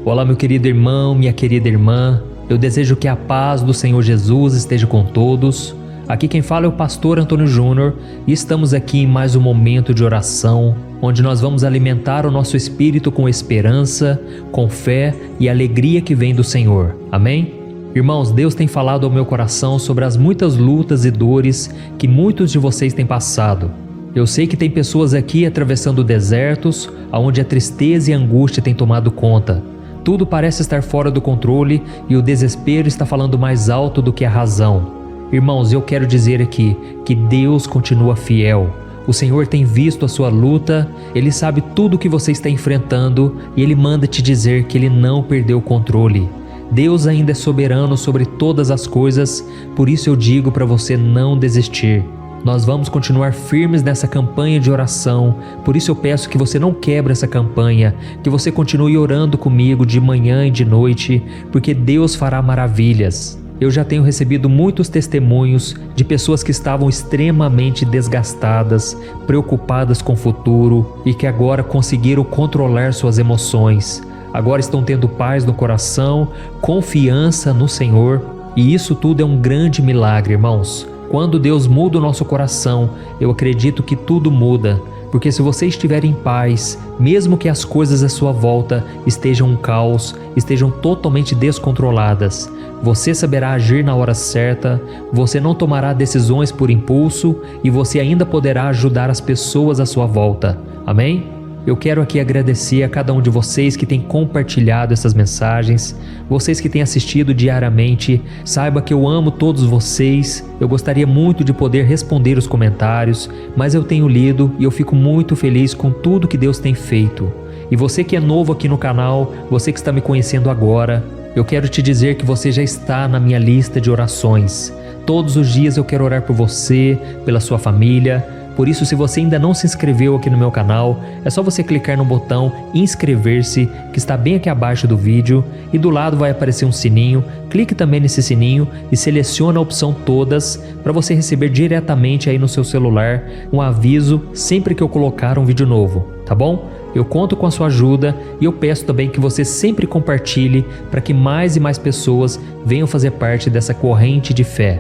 Olá, meu querido irmão, minha querida irmã. Eu desejo que a paz do Senhor Jesus esteja com todos. Aqui quem fala é o pastor Antônio Júnior e estamos aqui em mais um momento de oração, onde nós vamos alimentar o nosso espírito com esperança, com fé e alegria que vem do Senhor. Amém? Irmãos, Deus tem falado ao meu coração sobre as muitas lutas e dores que muitos de vocês têm passado. Eu sei que tem pessoas aqui atravessando desertos, onde a tristeza e a angústia têm tomado conta. Tudo parece estar fora do controle e o desespero está falando mais alto do que a razão. Irmãos, eu quero dizer aqui que Deus continua fiel. O Senhor tem visto a sua luta, Ele sabe tudo o que você está enfrentando e Ele manda te dizer que Ele não perdeu o controle. Deus ainda é soberano sobre todas as coisas, por isso eu digo para você não desistir. Nós vamos continuar firmes nessa campanha de oração, por isso eu peço que você não quebre essa campanha, que você continue orando comigo de manhã e de noite, porque Deus fará maravilhas. Eu já tenho recebido muitos testemunhos de pessoas que estavam extremamente desgastadas, preocupadas com o futuro e que agora conseguiram controlar suas emoções. Agora estão tendo paz no coração, confiança no Senhor, e isso tudo é um grande milagre, irmãos. Quando Deus muda o nosso coração, eu acredito que tudo muda, porque se você estiver em paz, mesmo que as coisas à sua volta estejam um caos, estejam totalmente descontroladas, você saberá agir na hora certa, você não tomará decisões por impulso e você ainda poderá ajudar as pessoas à sua volta. Amém? Eu quero aqui agradecer a cada um de vocês que tem compartilhado essas mensagens, vocês que têm assistido diariamente. Saiba que eu amo todos vocês, eu gostaria muito de poder responder os comentários, mas eu tenho lido e eu fico muito feliz com tudo que Deus tem feito. E você que é novo aqui no canal, você que está me conhecendo agora, eu quero te dizer que você já está na minha lista de orações. Todos os dias eu quero orar por você, pela sua família. Por isso, se você ainda não se inscreveu aqui no meu canal, é só você clicar no botão inscrever-se, que está bem aqui abaixo do vídeo, e do lado vai aparecer um sininho. Clique também nesse sininho e selecione a opção todas para você receber diretamente aí no seu celular um aviso sempre que eu colocar um vídeo novo, tá bom? Eu conto com a sua ajuda e eu peço também que você sempre compartilhe para que mais e mais pessoas venham fazer parte dessa corrente de fé.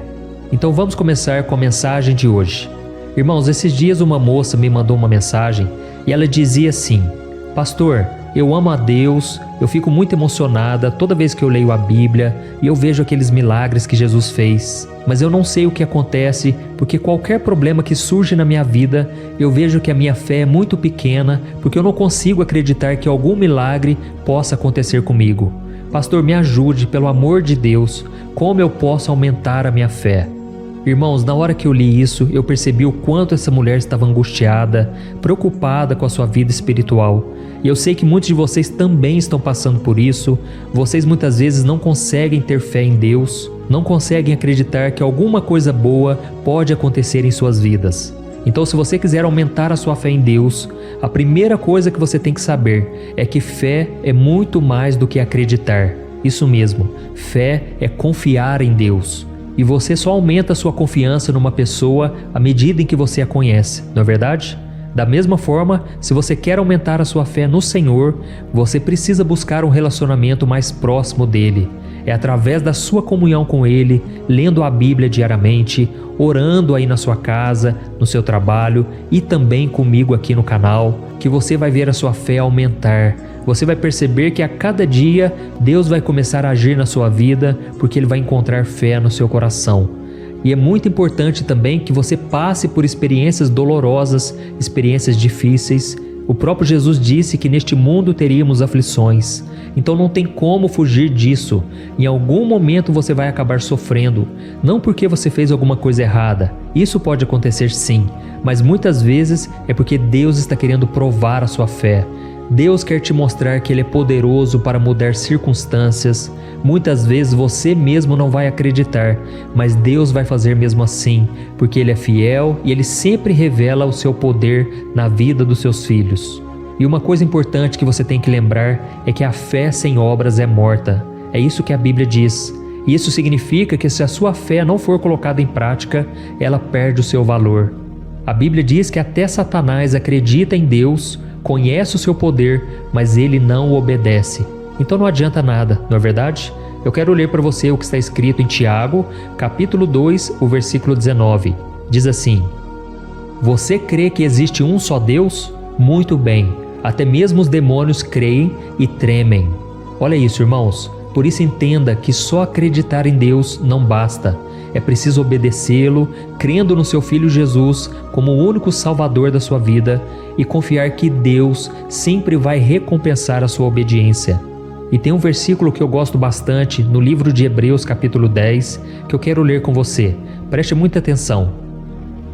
Então vamos começar com a mensagem de hoje. Irmãos, esses dias uma moça me mandou uma mensagem e ela dizia assim: Pastor, eu amo a Deus, eu fico muito emocionada toda vez que eu leio a Bíblia e eu vejo aqueles milagres que Jesus fez, mas eu não sei o que acontece porque qualquer problema que surge na minha vida, eu vejo que a minha fé é muito pequena porque eu não consigo acreditar que algum milagre possa acontecer comigo. Pastor, me ajude, pelo amor de Deus, como eu posso aumentar a minha fé? Irmãos, na hora que eu li isso, eu percebi o quanto essa mulher estava angustiada, preocupada com a sua vida espiritual. E eu sei que muitos de vocês também estão passando por isso. Vocês muitas vezes não conseguem ter fé em Deus, não conseguem acreditar que alguma coisa boa pode acontecer em suas vidas. Então, se você quiser aumentar a sua fé em Deus, a primeira coisa que você tem que saber é que fé é muito mais do que acreditar. Isso mesmo, fé é confiar em Deus. E você só aumenta a sua confiança numa pessoa à medida em que você a conhece, não é verdade? Da mesma forma, se você quer aumentar a sua fé no Senhor, você precisa buscar um relacionamento mais próximo dele. É através da sua comunhão com Ele, lendo a Bíblia diariamente, orando aí na sua casa, no seu trabalho e também comigo aqui no canal, que você vai ver a sua fé aumentar. Você vai perceber que a cada dia Deus vai começar a agir na sua vida porque Ele vai encontrar fé no seu coração. E é muito importante também que você passe por experiências dolorosas, experiências difíceis. O próprio Jesus disse que neste mundo teríamos aflições. Então não tem como fugir disso. Em algum momento você vai acabar sofrendo. Não porque você fez alguma coisa errada. Isso pode acontecer sim. Mas muitas vezes é porque Deus está querendo provar a sua fé. Deus quer te mostrar que Ele é poderoso para mudar circunstâncias. Muitas vezes você mesmo não vai acreditar, mas Deus vai fazer mesmo assim, porque Ele é fiel e Ele sempre revela o seu poder na vida dos seus filhos. E uma coisa importante que você tem que lembrar é que a fé sem obras é morta. É isso que a Bíblia diz. E isso significa que se a sua fé não for colocada em prática, ela perde o seu valor. A Bíblia diz que até Satanás acredita em Deus, conhece o seu poder, mas ele não o obedece. então não adianta nada, não é verdade? Eu quero ler para você o que está escrito em Tiago, capítulo 2, o versículo 19. Diz assim: Você crê que existe um só Deus? Muito bem, até mesmo os demônios creem e tremem. Olha isso, irmãos. Por isso entenda que só acreditar em Deus não basta. É preciso obedecê-lo, crendo no seu Filho Jesus como o único Salvador da sua vida e confiar que Deus sempre vai recompensar a sua obediência. E tem um versículo que eu gosto bastante no livro de Hebreus capítulo 10 que eu quero ler com você. Preste muita atenção.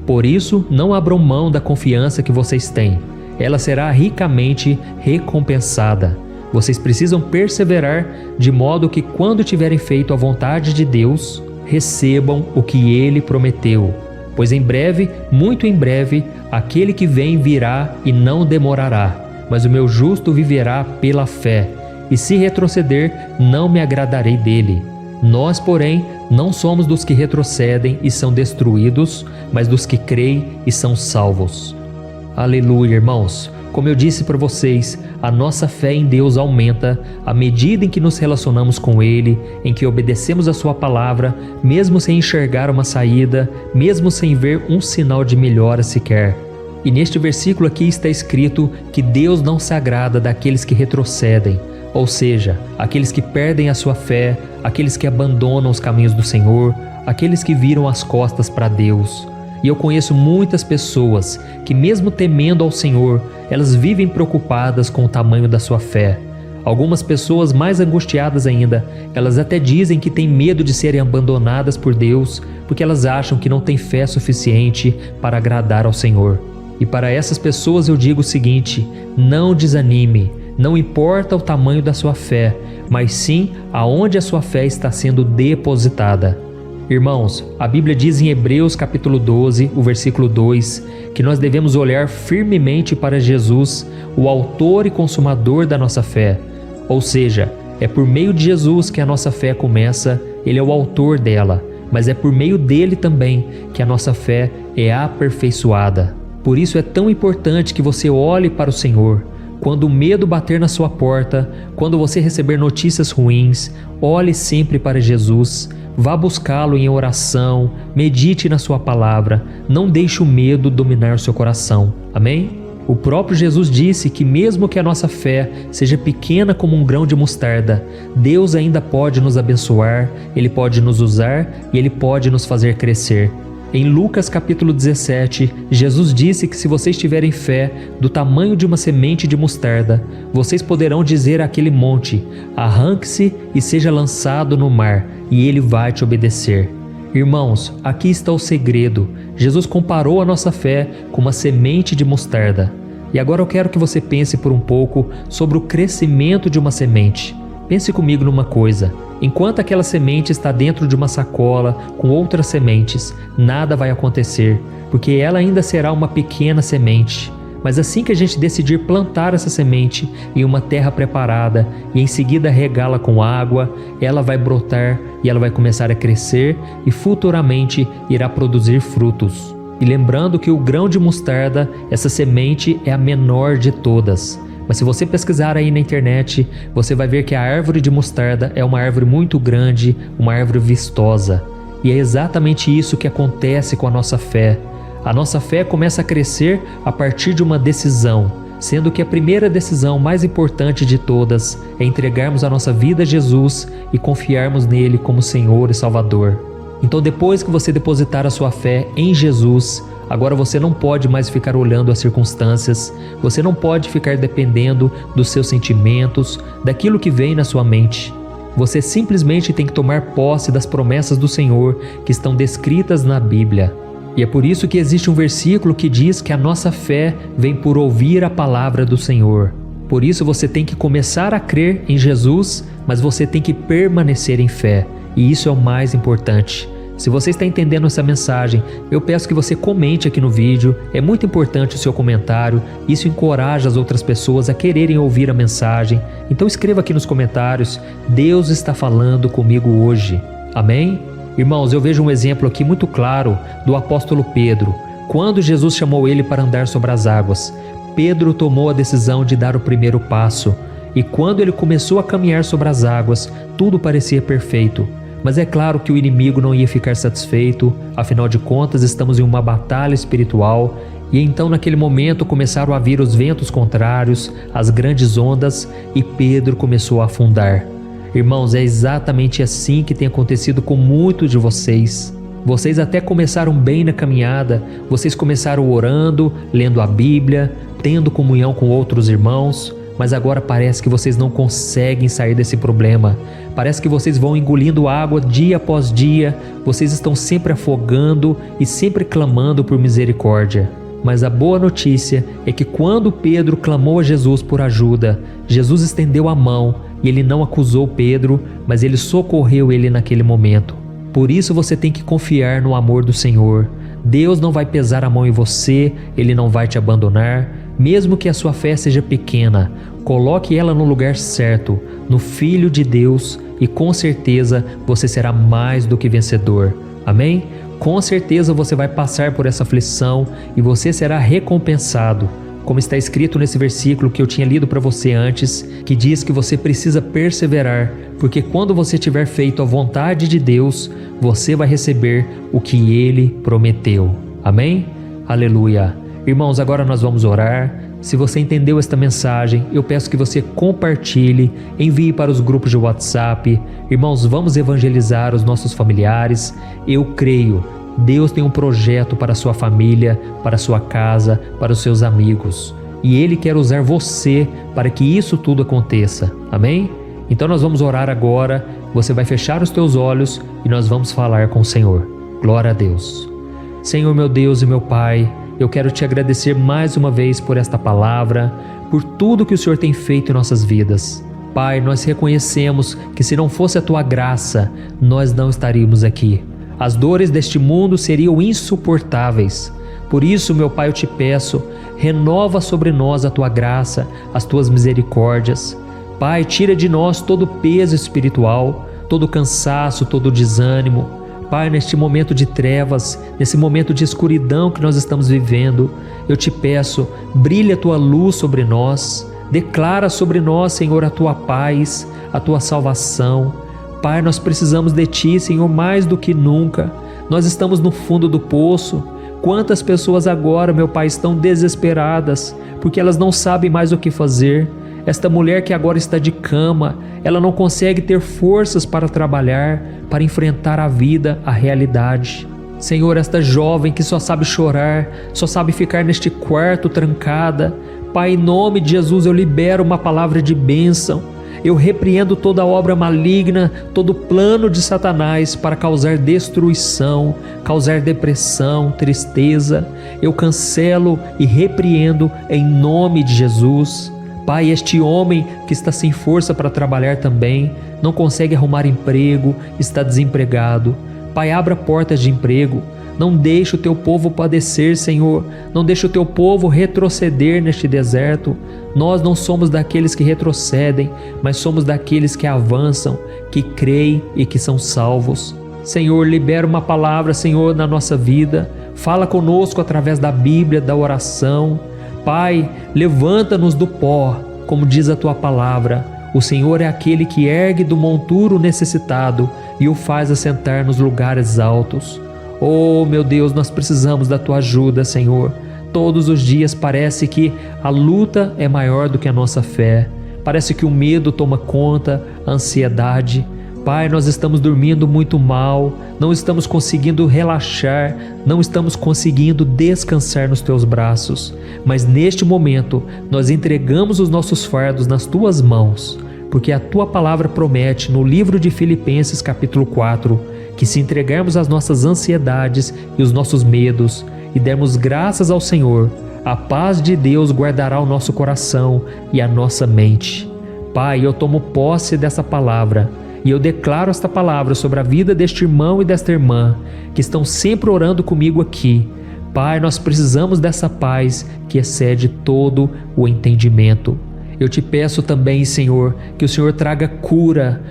Por isso, não abram mão da confiança que vocês têm. Ela será ricamente recompensada. Vocês precisam perseverar de modo que quando tiverem feito a vontade de Deus, recebam o que Ele prometeu. Pois em breve, muito em breve, aquele que vem virá e não demorará. Mas o meu justo viverá pela fé. E se retroceder, não me agradarei dele. Nós, porém, não somos dos que retrocedem e são destruídos, mas dos que creem e são salvos. Aleluia, irmãos! Como eu disse para vocês, a nossa fé em Deus aumenta à medida em que nos relacionamos com Ele, em que obedecemos a Sua palavra, mesmo sem enxergar uma saída, mesmo sem ver um sinal de melhora sequer. E neste versículo aqui está escrito que Deus não se agrada daqueles que retrocedem, ou seja, aqueles que perdem a sua fé, aqueles que abandonam os caminhos do Senhor, aqueles que viram as costas para Deus. E eu conheço muitas pessoas que, mesmo temendo ao Senhor, elas vivem preocupadas com o tamanho da sua fé. Algumas pessoas mais angustiadas ainda, elas até dizem que têm medo de serem abandonadas por Deus, porque elas acham que não têm fé suficiente para agradar ao Senhor. E para essas pessoas eu digo o seguinte: não desanime, não importa o tamanho da sua fé, mas sim aonde a sua fé está sendo depositada. Irmãos, a Bíblia diz em Hebreus capítulo 12, o versículo 2, que nós devemos olhar firmemente para Jesus, o autor e consumador da nossa fé. Ou seja, é por meio de Jesus que a nossa fé começa, Ele é o autor dela, mas é por meio dele também que a nossa fé é aperfeiçoada. Por isso é tão importante que você olhe para o Senhor. Quando o medo bater na sua porta, quando você receber notícias ruins, olhe sempre para Jesus. Vá buscá-lo em oração, medite na sua palavra, não deixe o medo dominar o seu coração. Amém? O próprio Jesus disse que mesmo que a nossa fé seja pequena como um grão de mostarda, Deus ainda pode nos abençoar, Ele pode nos usar e Ele pode nos fazer crescer. Em Lucas capítulo 17, Jesus disse que se vocês tiverem fé do tamanho de uma semente de mostarda, vocês poderão dizer àquele monte: arranque-se e seja lançado no mar, e ele vai te obedecer. Irmãos, aqui está o segredo. Jesus comparou a nossa fé com uma semente de mostarda. E agora eu quero que você pense por um pouco sobre o crescimento de uma semente. Pense comigo numa coisa: enquanto aquela semente está dentro de uma sacola com outras sementes, nada vai acontecer, porque ela ainda será uma pequena semente. Mas assim que a gente decidir plantar essa semente em uma terra preparada e em seguida regá-la com água, ela vai brotar e ela vai começar a crescer e futuramente irá produzir frutos. E lembrando que o grão de mostarda, essa semente é a menor de todas. Mas se você pesquisar aí na internet, você vai ver que a árvore de mostarda é uma árvore muito grande, uma árvore vistosa. E é exatamente isso que acontece com a nossa fé. A nossa fé começa a crescer a partir de uma decisão, sendo que a primeira decisão mais importante de todas é entregarmos a nossa vida a Jesus e confiarmos nele como Senhor e Salvador. Então, depois que você depositar a sua fé em Jesus, agora você não pode mais ficar olhando as circunstâncias, você não pode ficar dependendo dos seus sentimentos, daquilo que vem na sua mente. Você simplesmente tem que tomar posse das promessas do Senhor que estão descritas na Bíblia. E é por isso que existe um versículo que diz que a nossa fé vem por ouvir a palavra do Senhor. Por isso você tem que começar a crer em Jesus, mas você tem que permanecer em fé. E isso é o mais importante. Se você está entendendo essa mensagem, eu peço que você comente aqui no vídeo. É muito importante o seu comentário. Isso encoraja as outras pessoas a quererem ouvir a mensagem. Então escreva aqui nos comentários: Deus está falando comigo hoje. Amém? Irmãos, eu vejo um exemplo aqui muito claro do apóstolo Pedro. Quando Jesus chamou ele para andar sobre as águas, Pedro tomou a decisão de dar o primeiro passo. E quando ele começou a caminhar sobre as águas, tudo parecia perfeito. Mas é claro que o inimigo não ia ficar satisfeito, afinal de contas estamos em uma batalha espiritual. E então naquele momento começaram a vir os ventos contrários, as grandes ondas, e Pedro começou a afundar. Irmãos, é exatamente assim que tem acontecido com muitos de vocês. Vocês até começaram bem na caminhada, vocês começaram orando, lendo a Bíblia, tendo comunhão com outros irmãos, mas agora parece que vocês não conseguem sair desse problema. Parece que vocês vão engolindo água dia após dia, vocês estão sempre afogando e sempre clamando por misericórdia. Mas a boa notícia é que quando Pedro clamou a Jesus por ajuda, Jesus estendeu a mão e ele não acusou Pedro, mas ele socorreu ele naquele momento. Por isso você tem que confiar no amor do Senhor. Deus não vai pesar a mão em você, Ele não vai te abandonar, mesmo que a sua fé seja pequena. Coloque ela no lugar certo, no Filho de Deus, e com certeza você será mais do que vencedor. Amém? Com certeza você vai passar por essa aflição e você será recompensado. Como está escrito nesse versículo que eu tinha lido para você antes, que diz que você precisa perseverar, porque quando você tiver feito a vontade de Deus, você vai receber o que Ele prometeu. Amém? Aleluia! Irmãos, agora nós vamos orar. Se você entendeu esta mensagem, eu peço que você compartilhe, envie para os grupos de WhatsApp. Irmãos, vamos evangelizar os nossos familiares. Eu creio. Deus tem um projeto para a sua família, para a sua casa, para os seus amigos. E Ele quer usar você para que isso tudo aconteça. Amém? Então nós vamos orar agora. Você vai fechar os teus olhos e nós vamos falar com o Senhor. Glória a Deus. Senhor, meu Deus e meu Pai, eu quero te agradecer mais uma vez por esta palavra, por tudo que o Senhor tem feito em nossas vidas. Pai, nós reconhecemos que se não fosse a tua graça, nós não estaríamos aqui. As dores deste mundo seriam insuportáveis. Por isso, meu Pai, eu te peço, renova sobre nós a tua graça, as tuas misericórdias. Pai, tira de nós todo o peso espiritual, todo o cansaço, todo o desânimo. Pai, neste momento de trevas, nesse momento de escuridão que nós estamos vivendo, eu te peço, brilha a tua luz sobre nós, declara sobre nós, Senhor, a tua paz, a tua salvação. Pai, nós precisamos de Ti, Senhor, mais do que nunca. Nós estamos no fundo do poço. Quantas pessoas agora, meu Pai, estão desesperadas, porque elas não sabem mais o que fazer. Esta mulher que agora está de cama, ela não consegue ter forças para trabalhar, para enfrentar a vida, a realidade. Senhor, esta jovem que só sabe chorar, só sabe ficar neste quarto trancada. Pai, em nome de Jesus, eu libero uma palavra de bênção. Eu repreendo toda obra maligna, todo plano de Satanás para causar destruição, causar depressão, tristeza. Eu cancelo e repreendo em nome de Jesus. Pai, este homem que está sem força para trabalhar também, não consegue arrumar emprego, está desempregado. Pai, abra portas de emprego. Não deixe o teu povo padecer, Senhor. Não deixe o teu povo retroceder neste deserto. Nós não somos daqueles que retrocedem, mas somos daqueles que avançam, que creem e que são salvos. Senhor, libera uma palavra, Senhor, na nossa vida. Fala conosco através da Bíblia, da oração. Pai, levanta-nos do pó, como diz a tua palavra. O Senhor é aquele que ergue do monturo o necessitado e o faz assentar nos lugares altos. Oh, meu Deus, nós precisamos da tua ajuda, Senhor. Todos os dias parece que a luta é maior do que a nossa fé. Parece que o medo toma conta, a ansiedade. Pai, nós estamos dormindo muito mal, não estamos conseguindo relaxar, não estamos conseguindo descansar nos teus braços. Mas neste momento, nós entregamos os nossos fardos nas tuas mãos, porque a tua palavra promete no livro de Filipenses capítulo 4, que se entregarmos as nossas ansiedades e os nossos medos e dermos graças ao Senhor, a paz de Deus guardará o nosso coração e a nossa mente. Pai, eu tomo posse dessa palavra e eu declaro esta palavra sobre a vida deste irmão e desta irmã que estão sempre orando comigo aqui. Pai, nós precisamos dessa paz que excede todo o entendimento. Eu te peço também, Senhor, que o Senhor traga cura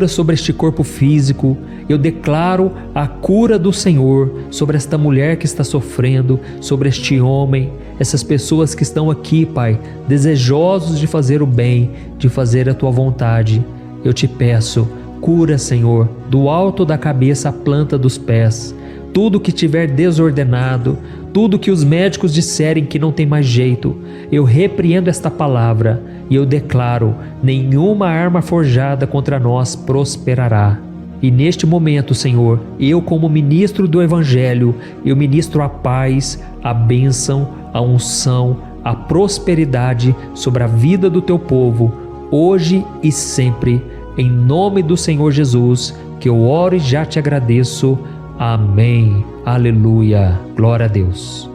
sobre este corpo físico. Eu declaro a cura do Senhor sobre esta mulher que está sofrendo, sobre este homem. essas pessoas que estão aqui, Pai, desejosos de fazer o bem, de fazer a Tua vontade. Eu te peço, cura, Senhor, do alto da cabeça à planta dos pés, tudo que tiver desordenado, tudo que os médicos disserem que não tem mais jeito, eu repreendo esta palavra e eu declaro: nenhuma arma forjada contra nós prosperará. E neste momento, Senhor, eu como ministro do Evangelho, eu ministro a paz, a bênção, a unção, a prosperidade sobre a vida do Teu povo, hoje e sempre, em nome do Senhor Jesus, que eu oro e já te agradeço. Amém. Aleluia. Glória a Deus.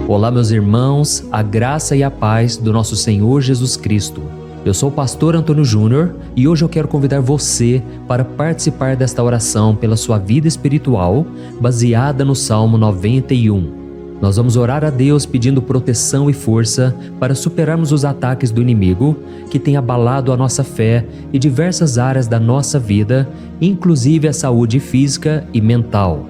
Olá, meus irmãos, a graça e a paz do nosso Senhor Jesus Cristo. Eu sou o pastor Antônio Júnior e hoje eu quero convidar você para participar desta oração pela sua vida espiritual, baseada no Salmo 91. Nós vamos orar a Deus pedindo proteção e força para superarmos os ataques do inimigo que tem abalado a nossa fé e diversas áreas da nossa vida, inclusive a saúde física e mental.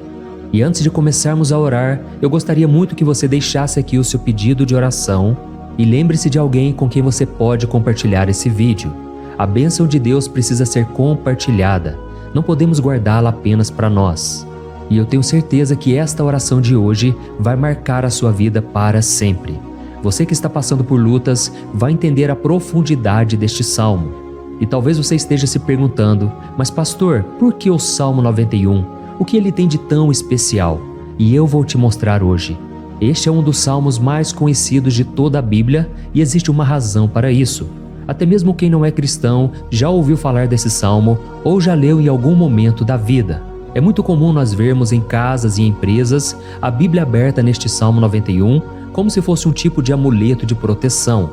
E antes de começarmos a orar, eu gostaria muito que você deixasse aqui o seu pedido de oração e lembre-se de alguém com quem você pode compartilhar esse vídeo. A bênção de Deus precisa ser compartilhada, não podemos guardá-la apenas para nós. E eu tenho certeza que esta oração de hoje vai marcar a sua vida para sempre. Você que está passando por lutas vai entender a profundidade deste salmo. E talvez você esteja se perguntando: mas pastor, por que o Salmo 91? O que ele tem de tão especial? E eu vou te mostrar hoje. Este é um dos salmos mais conhecidos de toda a Bíblia e existe uma razão para isso. Até mesmo quem não é cristão já ouviu falar desse salmo ou já leu em algum momento da vida. É muito comum nós vermos em casas e empresas a Bíblia aberta neste Salmo 91 como se fosse um tipo de amuleto de proteção.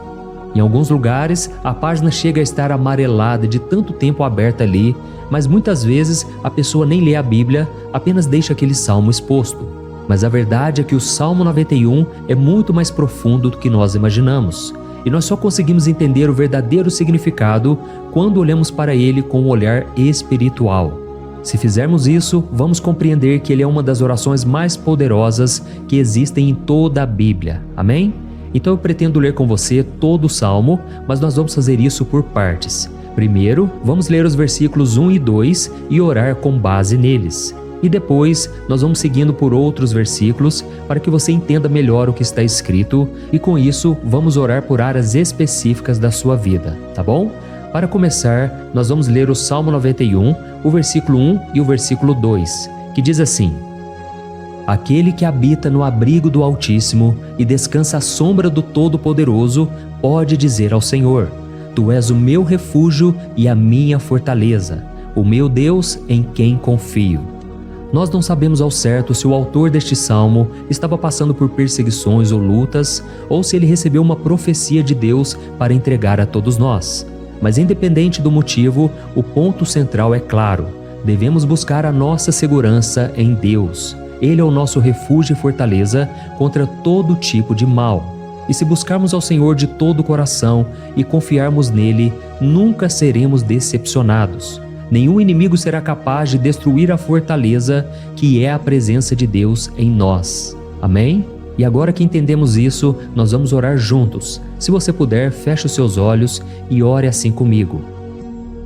Em alguns lugares, a página chega a estar amarelada de tanto tempo aberta ali, mas muitas vezes a pessoa nem lê a Bíblia, apenas deixa aquele salmo exposto. Mas a verdade é que o Salmo 91 é muito mais profundo do que nós imaginamos. E nós só conseguimos entender o verdadeiro significado quando olhamos para ele com um olhar espiritual. Se fizermos isso, vamos compreender que ele é uma das orações mais poderosas que existem em toda a Bíblia. Amém? Então eu pretendo ler com você todo o Salmo, mas nós vamos fazer isso por partes. Primeiro, vamos ler os versículos 1 e 2 e orar com base neles. E depois, nós vamos seguindo por outros versículos para que você entenda melhor o que está escrito e com isso, vamos orar por áreas específicas da sua vida, tá bom? Para começar, nós vamos ler o Salmo 91, o versículo 1 e o versículo 2, que diz assim: Aquele que habita no abrigo do Altíssimo e descansa à sombra do Todo-Poderoso pode dizer ao Senhor: Tu és o meu refúgio e a minha fortaleza, o meu Deus em quem confio. Nós não sabemos ao certo se o autor deste salmo estava passando por perseguições ou lutas, ou se ele recebeu uma profecia de Deus para entregar a todos nós. Mas independente do motivo, o ponto central é claro: devemos buscar a nossa segurança em Deus. Ele é o nosso refúgio e fortaleza contra todo tipo de mal. E se buscarmos ao Senhor de todo o coração e confiarmos nele, nunca seremos decepcionados. Nenhum inimigo será capaz de destruir a fortaleza que é a presença de Deus em nós. Amém? E agora que entendemos isso, nós vamos orar juntos. Se você puder, feche os seus olhos e ore assim comigo.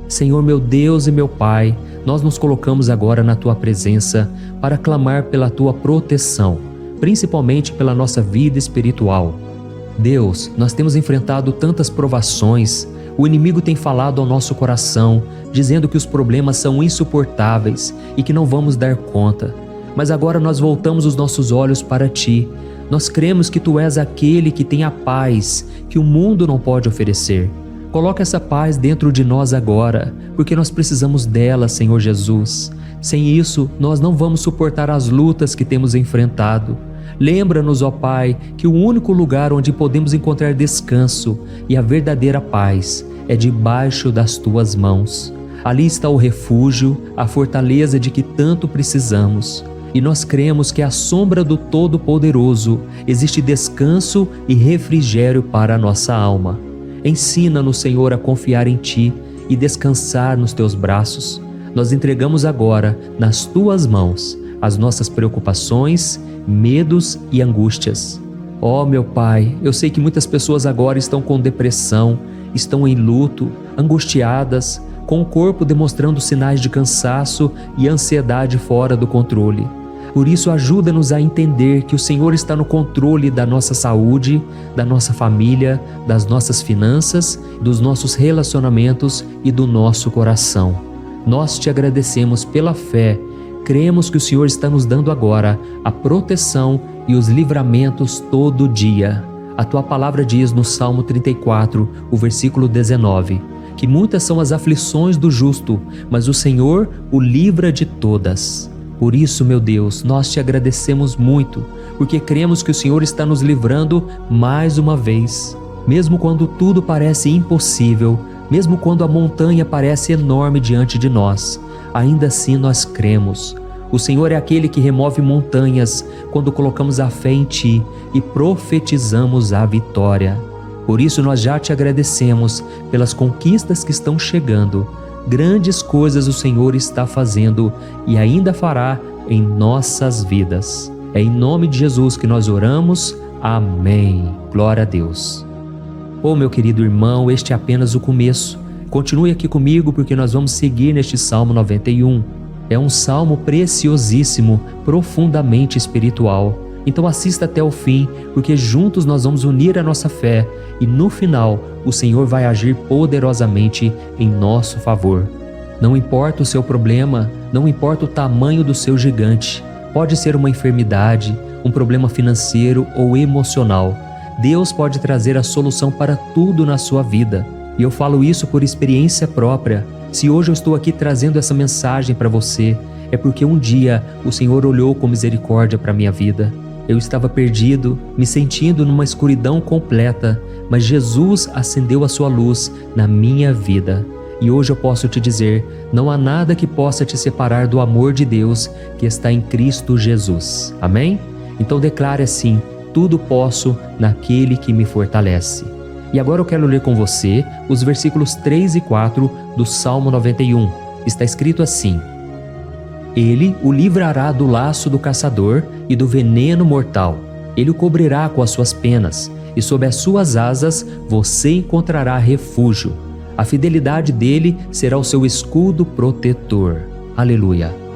Senhor meu Deus e meu Pai, nós nos colocamos agora na Tua presença para clamar pela Tua proteção, principalmente pela nossa vida espiritual. Deus, nós temos enfrentado tantas provações, o inimigo tem falado ao nosso coração, dizendo que os problemas são insuportáveis e que não vamos dar conta. Mas agora nós voltamos os nossos olhos para Ti. Nós cremos que Tu és aquele que tem a paz que o mundo não pode oferecer. Coloca essa paz dentro de nós agora, porque nós precisamos dela, Senhor Jesus. Sem isso, nós não vamos suportar as lutas que temos enfrentado. Lembra-nos, ó Pai, que o único lugar onde podemos encontrar descanso e a verdadeira paz é debaixo das Tuas mãos. Ali está o refúgio, a fortaleza de que tanto precisamos. E nós cremos que à sombra do Todo-Poderoso existe descanso e refrigério para a nossa alma. Ensina-nos, Senhor, a confiar em Ti e descansar nos Teus braços. nós entregamos agora nas Tuas mãos as nossas preocupações, medos e angústias. Ó meu Pai, eu sei que muitas pessoas agora estão com depressão, estão em luto, angustiadas, com o corpo demonstrando sinais de cansaço e ansiedade fora do controle. Por isso, ajuda-nos a entender que o Senhor está no controle da nossa saúde, da nossa família, das nossas finanças, dos nossos relacionamentos e do nosso coração. Nós te agradecemos pela fé. Cremos que o Senhor está nos dando agora a proteção e os livramentos todo dia. A Tua palavra diz no Salmo 34, o versículo 19, que muitas são as aflições do justo, mas o Senhor o livra de todas. Por isso, meu Deus, nós te agradecemos muito, porque cremos que o Senhor está nos livrando mais uma vez. Mesmo quando tudo parece impossível, mesmo quando a montanha parece enorme diante de nós, ainda assim nós cremos. O Senhor é aquele que remove montanhas quando colocamos a fé em Ti e profetizamos a vitória. Por isso nós já te agradecemos pelas conquistas que estão chegando. Grandes coisas o Senhor está fazendo e ainda fará em nossas vidas. É em nome de Jesus que nós oramos. Amém. Glória a Deus. Oh, meu querido irmão, este é apenas o começo. Continue aqui comigo porque nós vamos seguir neste Salmo 91. É um salmo preciosíssimo, profundamente espiritual. Então assista até o fim, porque juntos nós vamos unir a nossa fé e no final o Senhor vai agir poderosamente em nosso favor. Não importa o seu problema, não importa o tamanho do seu gigante, pode ser uma enfermidade, um problema financeiro ou emocional. Deus pode trazer a solução para tudo na sua vida. E eu falo isso por experiência própria. Se hoje eu estou aqui trazendo essa mensagem para você, é porque um dia o Senhor olhou com misericórdia para a minha vida. Eu estava perdido, me sentindo numa escuridão completa, mas Jesus acendeu a sua luz na minha vida. E hoje eu posso te dizer, não há nada que possa te separar do amor de Deus que está em Cristo Jesus. Amém? Então declare assim, tudo posso naquele que me fortalece. E agora eu quero ler com você os versículos 3 e 4 do Salmo 91. Está escrito assim: Ele o livrará do laço do caçador e do veneno mortal. Ele o cobrirá com as suas penas, e sob as suas asas você encontrará refúgio. A fidelidade dele será o seu escudo protetor. Aleluia.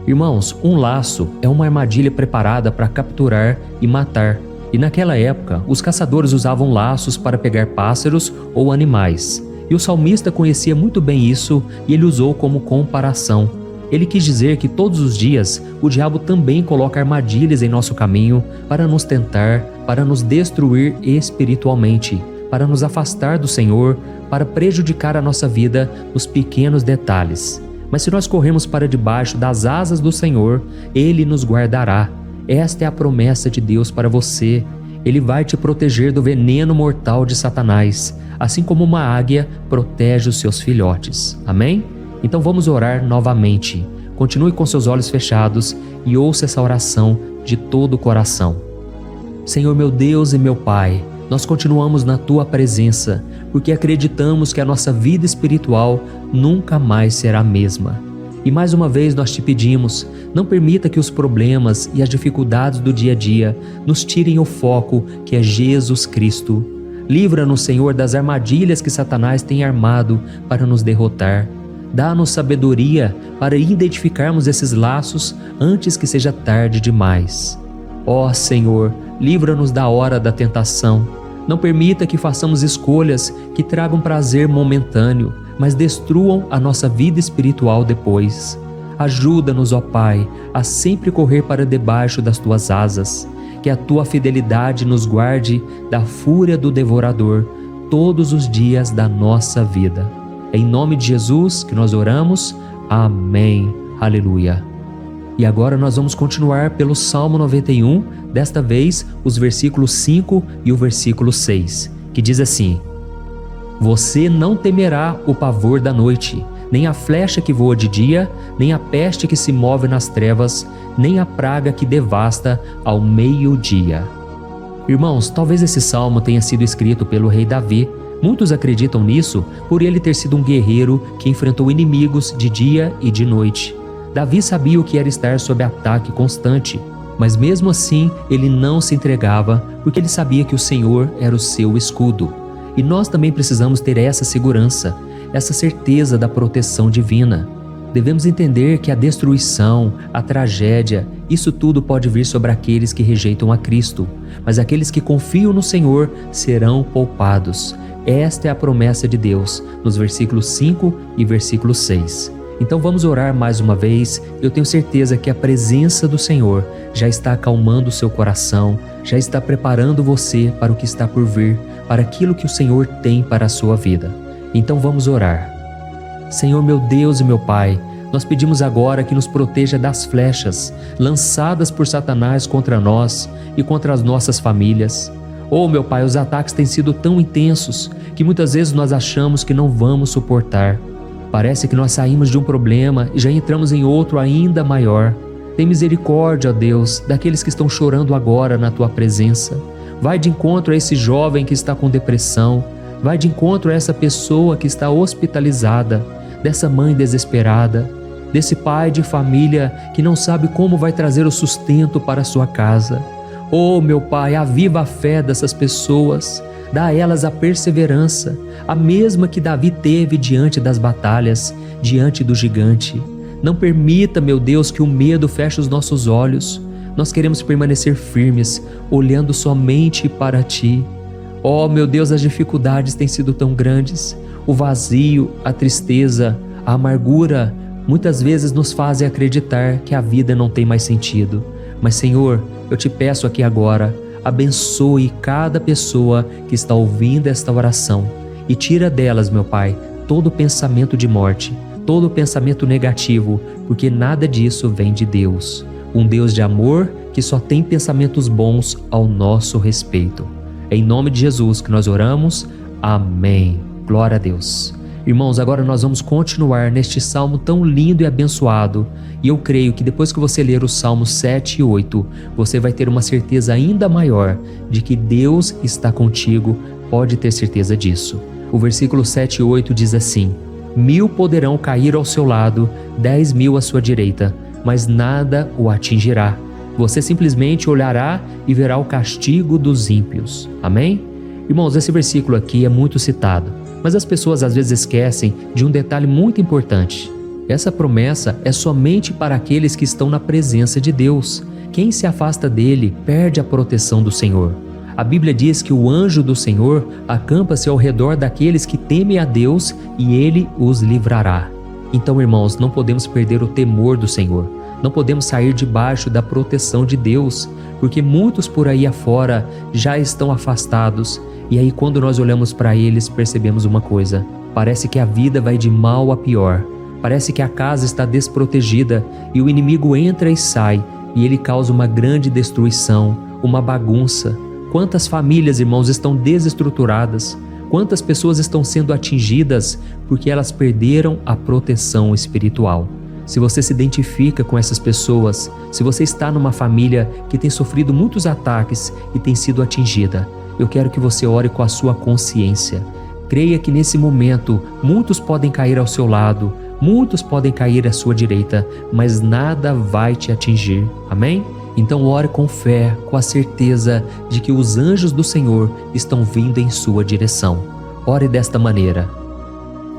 Irmãos, um laço é uma armadilha preparada para capturar e matar. E naquela época, os caçadores usavam laços para pegar pássaros ou animais. E o salmista conhecia muito bem isso e ele usou como comparação. Ele quis dizer que todos os dias o diabo também coloca armadilhas em nosso caminho para nos tentar, para nos destruir espiritualmente, para nos afastar do Senhor, para prejudicar a nossa vida nos pequenos detalhes. Mas se nós corrermos para debaixo das asas do Senhor, Ele nos guardará. Esta é a promessa de Deus para você. Ele vai te proteger do veneno mortal de Satanás, assim como uma águia protege os seus filhotes. Amém? Então vamos orar novamente. Continue com seus olhos fechados e ouça essa oração de todo o coração. Senhor meu Deus e meu Pai, nós continuamos na Tua presença, porque acreditamos que a nossa vida espiritual nunca mais será a mesma. E mais uma vez nós te pedimos, não permita que os problemas e as dificuldades do dia a dia nos tirem o foco que é Jesus Cristo. Livra-nos, Senhor, das armadilhas que Satanás tem armado para nos derrotar. Dá-nos sabedoria para identificarmos esses laços antes que seja tarde demais. Ó Senhor, livra-nos da hora da tentação. Não permita que façamos escolhas que tragam prazer momentâneo, mas destruam a nossa vida espiritual depois. Ajuda-nos, ó Pai, a sempre correr para debaixo das Tuas asas. Que a Tua fidelidade nos guarde da fúria do devorador todos os dias da nossa vida. Em nome de Jesus que nós oramos. Amém. Aleluia. E agora nós vamos continuar pelo Salmo 91, desta vez os versículos 5 e o versículo 6, que diz assim: Você não temerá o pavor da noite, nem a flecha que voa de dia, nem a peste que se move nas trevas, nem a praga que devasta ao meio-dia. Irmãos, talvez esse salmo tenha sido escrito pelo rei Davi, Muitos acreditam nisso por ele ter sido um guerreiro que enfrentou inimigos de dia e de noite. Davi sabia o que era estar sob ataque constante, mas mesmo assim ele não se entregava porque ele sabia que o Senhor era o seu escudo. E nós também precisamos ter essa segurança, essa certeza da proteção divina. Devemos entender que a destruição, a tragédia, isso tudo pode vir sobre aqueles que rejeitam a Cristo, mas aqueles que confiam no Senhor serão poupados. Esta é a promessa de Deus, nos versículos 5 e versículo 6. Então vamos orar mais uma vez. Eu tenho certeza que a presença do Senhor já está acalmando o seu coração, já está preparando você para o que está por vir, para aquilo que o Senhor tem para a sua vida. Então vamos orar. Senhor meu Deus e meu Pai, nós pedimos agora que nos proteja das flechas lançadas por Satanás contra nós e contra as nossas famílias. Oh meu Pai, os ataques têm sido tão intensos que muitas vezes nós achamos que não vamos suportar. Parece que nós saímos de um problema e já entramos em outro ainda maior. Tem misericórdia, ó Deus, daqueles que estão chorando agora na Tua presença. Vai de encontro a esse jovem que está com depressão. Vai de encontro a essa pessoa que está hospitalizada, dessa mãe desesperada, desse pai de família que não sabe como vai trazer o sustento para a sua casa. Oh, meu Pai, aviva a fé dessas pessoas, dá a elas a perseverança, a mesma que Davi teve diante das batalhas, diante do gigante. Não permita, meu Deus, que o medo feche os nossos olhos. Nós queremos permanecer firmes, olhando somente para Ti. Oh, meu Deus, as dificuldades têm sido tão grandes. O vazio, a tristeza, a amargura, muitas vezes nos fazem acreditar que a vida não tem mais sentido. Mas, Senhor, eu te peço aqui agora, abençoe cada pessoa que está ouvindo esta oração e tira delas, meu Pai, todo pensamento de morte, todo pensamento negativo, porque nada disso vem de Deus. Um Deus de amor que só tem pensamentos bons ao nosso respeito. É em nome de Jesus que nós oramos. Amém. Glória a Deus. Irmãos, agora nós vamos continuar neste salmo tão lindo e abençoado. E eu creio que depois que você ler os salmos 7 e 8, você vai ter uma certeza ainda maior de que Deus está contigo. Pode ter certeza disso. O versículo 7 e 8 diz assim: 1000 poderão cair ao seu lado, 10.000 à sua direita, mas nada o atingirá. Você simplesmente olhará e verá o castigo dos ímpios. Amém? Irmãos, esse versículo aqui é muito citado, mas as pessoas às vezes esquecem de um detalhe muito importante. Essa promessa é somente para aqueles que estão na presença de Deus. Quem se afasta dele perde a proteção do Senhor. A Bíblia diz que o anjo do Senhor acampa-se ao redor daqueles que temem a Deus e ele os livrará. Então, irmãos, não podemos perder o temor do Senhor. Não podemos sair debaixo da proteção de Deus, porque muitos por aí afora já estão afastados. E aí, quando nós olhamos para eles, percebemos uma coisa: parece que a vida vai de mal a pior. Parece que a casa está desprotegida e o inimigo entra e sai e ele causa uma grande destruição, uma bagunça. Quantas famílias, irmãos, estão desestruturadas? Quantas pessoas estão sendo atingidas porque elas perderam a proteção espiritual? Se você se identifica com essas pessoas, se você está numa família que tem sofrido muitos ataques e tem sido atingida, eu quero que você ore com a sua consciência. Creia que nesse momento muitos podem cair ao seu lado, muitos podem cair à sua direita, mas nada vai te atingir. Amém? Então ore com fé, com a certeza de que os anjos do Senhor estão vindo em sua direção. Ore desta maneira: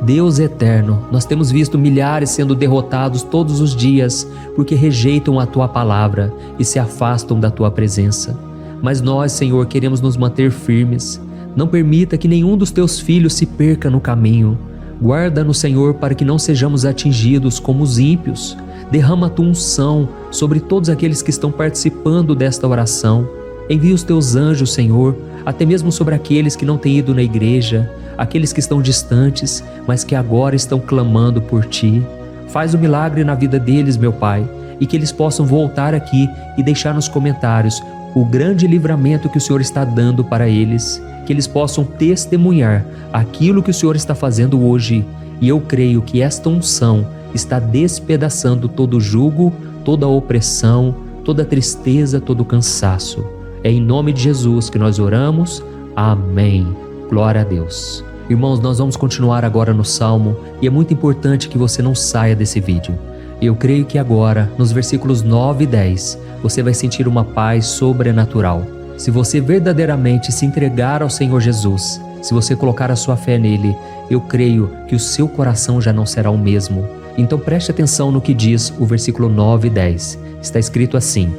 Deus eterno, nós temos visto milhares sendo derrotados todos os dias porque rejeitam a Tua palavra e se afastam da Tua presença. Mas nós, Senhor, queremos nos manter firmes. Não permita que nenhum dos Teus filhos se perca no caminho. Guarda-nos, Senhor, para que não sejamos atingidos como os ímpios. Derrama a Tua unção sobre todos aqueles que estão participando desta oração. Envia os Teus anjos, Senhor, até mesmo sobre aqueles que não têm ido na igreja, aqueles que estão distantes, mas que agora estão clamando por Ti. Faz o milagre na vida deles, meu Pai, e que eles possam voltar aqui e deixar nos comentários o grande livramento que o Senhor está dando para eles, que eles possam testemunhar aquilo que o Senhor está fazendo hoje. E eu creio que esta unção está despedaçando todo jugo, toda opressão, toda tristeza, todo cansaço. É em nome de Jesus que nós oramos. Amém. Glória a Deus. Irmãos, nós vamos continuar agora no Salmo e é muito importante que você não saia desse vídeo. Eu creio que agora, nos versículos 9 e 10, você vai sentir uma paz sobrenatural. Se você verdadeiramente se entregar ao Senhor Jesus, se você colocar a sua fé nele, eu creio que o seu coração já não será o mesmo. Então preste atenção no que diz o versículo 9 e 10. Está escrito assim: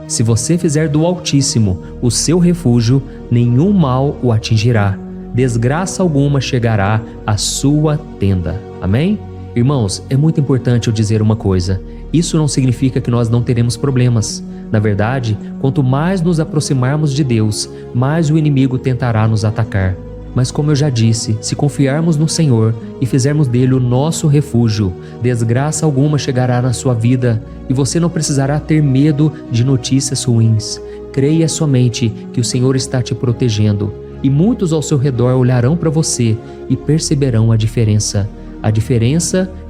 se você fizer do Altíssimo o seu refúgio, nenhum mal o atingirá, desgraça alguma chegará à sua tenda. Amém? Irmãos, é muito importante eu dizer uma coisa. Isso não significa que nós não teremos problemas. Na verdade, quanto mais nos aproximarmos de Deus, mais o inimigo tentará nos atacar. Mas como eu já disse, se confiarmos no Senhor e fizermos dele o nosso refúgio, desgraça alguma chegará na sua vida e você não precisará ter medo de notícias ruins. Creia somente que o Senhor está te protegendo e muitos ao seu redor olharão para você e perceberão a diferença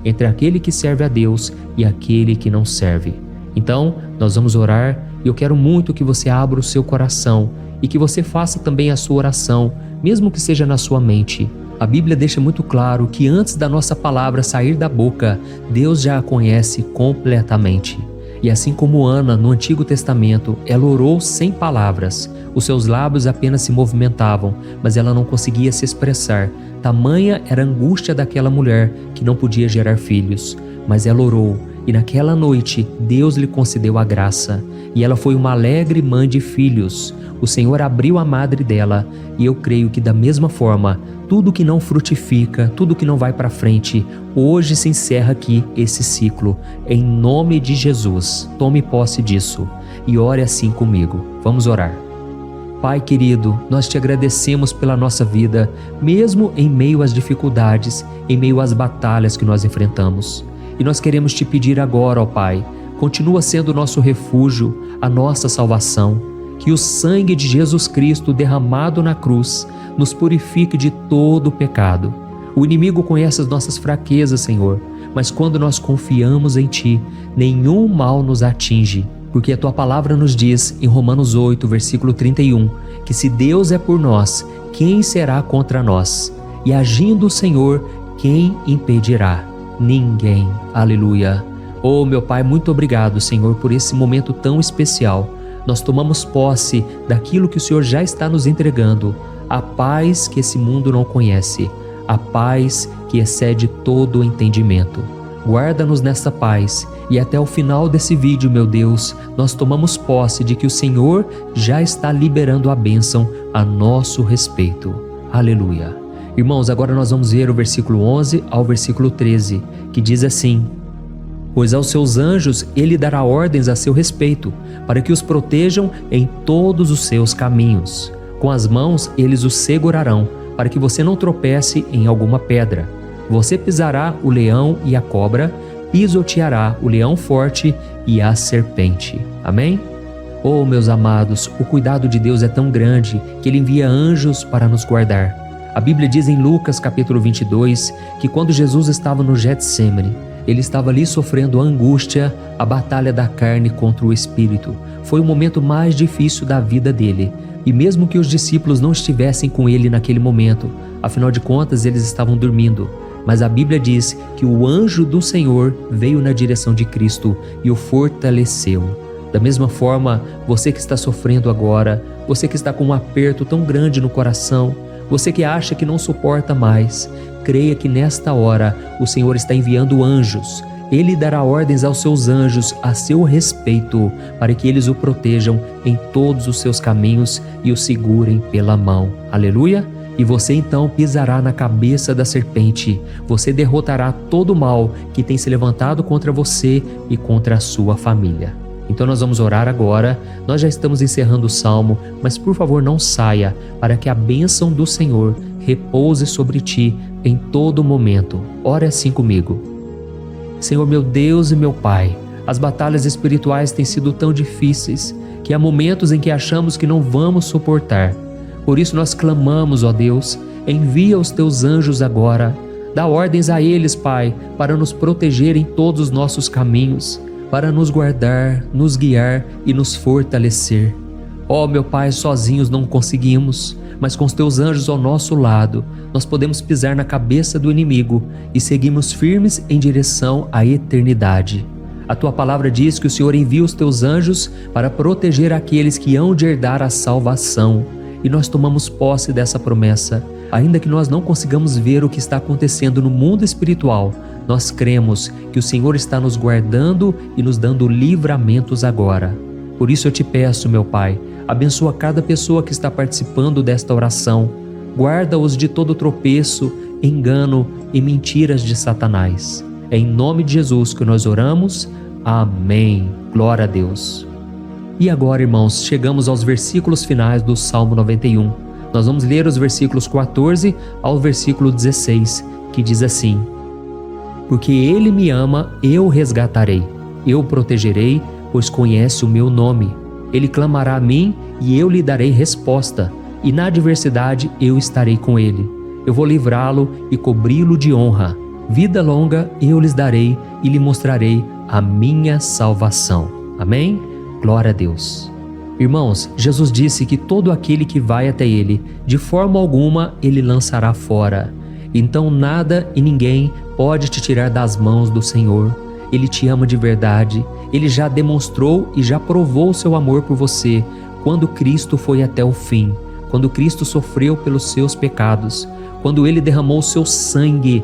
entre aquele que serve a Deus e aquele que não serve. Então, nós vamos orar e eu quero muito que você abra o seu coração e que você faça também a sua oração, mesmo que seja na sua mente. A Bíblia deixa muito claro que antes da nossa palavra sair da boca, Deus já a conhece completamente. E assim como Ana, no Antigo Testamento, ela orou sem palavras. Os seus lábios apenas se movimentavam, mas ela não conseguia se expressar. Tamanha era a angústia daquela mulher que não podia gerar filhos. Mas ela orou, e naquela noite Deus lhe concedeu a graça. E ela foi uma alegre mãe de filhos. O Senhor abriu a madre dela, e eu creio que da mesma forma, tudo que não frutifica, tudo que não vai para frente, hoje se encerra aqui esse ciclo. Em nome de Jesus, tome posse disso e ore assim comigo. Vamos orar. Pai querido, nós te agradecemos pela nossa vida, mesmo em meio às dificuldades, em meio às batalhas que nós enfrentamos. E nós queremos te pedir agora, ó Pai, continua sendo o nosso refúgio, a nossa salvação. Que o sangue de Jesus Cristo derramado na cruz nos purifique de todo o pecado. O inimigo conhece as nossas fraquezas, Senhor, mas quando nós confiamos em Ti, nenhum mal nos atinge, porque a Tua palavra nos diz em Romanos 8, versículo 31, que se Deus é por nós, quem será contra nós? E agindo o Senhor, quem impedirá? Ninguém. Aleluia. Oh, meu Pai, muito obrigado, Senhor, por esse momento tão especial. Nós tomamos posse daquilo que o Senhor já está nos entregando, a paz que esse mundo não conhece, a paz que excede todo o entendimento. Guarda-nos nessa paz e até o final desse vídeo, meu Deus, nós tomamos posse de que o Senhor já está liberando a bênção a nosso respeito. Aleluia. Irmãos, agora nós vamos ver o versículo 11 ao versículo 13, que diz assim: pois aos seus anjos ele dará ordens a seu respeito, para que os protejam em todos os seus caminhos. Com as mãos eles os segurarão, para que você não tropece em alguma pedra. Você pisará o leão e a cobra, pisoteará o leão forte e a serpente. Amém? Oh, meus amados, o cuidado de Deus é tão grande que Ele envia anjos para nos guardar. A Bíblia diz em Lucas capítulo 22 que quando Jesus estava no Getsêmani, Ele estava ali sofrendo a angústia, a batalha da carne contra o espírito. Foi o momento mais difícil da vida dele. E mesmo que os discípulos não estivessem com ele naquele momento, afinal de contas eles estavam dormindo. Mas a Bíblia diz que o anjo do Senhor veio na direção de Cristo e o fortaleceu. Da mesma forma, você que está sofrendo agora, você que está com um aperto tão grande no coração, você que acha que não suporta mais, creia que nesta hora o Senhor está enviando anjos. Ele dará ordens aos seus anjos a seu respeito, para que eles o protejam em todos os seus caminhos e o segurem pela mão. Aleluia! E você então pisará na cabeça da serpente. Você derrotará todo o mal que tem se levantado contra você e contra a sua família. Então nós vamos orar agora. Nós já estamos encerrando o Salmo, mas por favor não saia, para que a bênção do Senhor repouse sobre ti em todo momento. Ore assim comigo. Senhor meu Deus e meu Pai, as batalhas espirituais têm sido tão difíceis que há momentos em que achamos que não vamos suportar. Por isso nós clamamos, ó Deus, envia os teus anjos agora. Dá ordens a eles, Pai, para nos proteger em todos os nossos caminhos, para nos guardar, nos guiar e nos fortalecer. Ó meu Pai, sozinhos não conseguimos, mas com os teus anjos ao nosso lado, nós podemos pisar na cabeça do inimigo e seguirmos firmes em direção à eternidade. A tua palavra diz que o Senhor envia os teus anjos para proteger aqueles que hão de herdar a salvação. E nós tomamos posse dessa promessa. Ainda que nós não consigamos ver o que está acontecendo no mundo espiritual, nós cremos que o Senhor está nos guardando e nos dando livramentos agora. Por isso eu te peço, meu Pai, abençoa cada pessoa que está participando desta oração. Guarda-os de todo tropeço, engano e mentiras de Satanás. É em nome de Jesus que nós oramos. Amém. Glória a Deus. E agora, irmãos, chegamos aos versículos finais do Salmo 91. Nós vamos ler os versículos 14 ao versículo 16, que diz assim: Porque Ele me ama, eu o resgatarei, eu o protegerei, pois conhece o meu nome. Ele clamará a mim e eu lhe darei resposta, e na adversidade eu estarei com ele. Eu vou livrá-lo e cobri-lo de honra. Vida longa eu lhes darei e lhe mostrarei a minha salvação. Amém? Glória a Deus. Irmãos, Jesus disse que todo aquele que vai até ele, de forma alguma ele lançará fora. Então nada e ninguém pode te tirar das mãos do Senhor. Ele te ama de verdade. Ele já demonstrou e já provou seu amor por você quando Cristo foi até o fim, quando Cristo sofreu pelos seus pecados, quando Ele derramou o seu sangue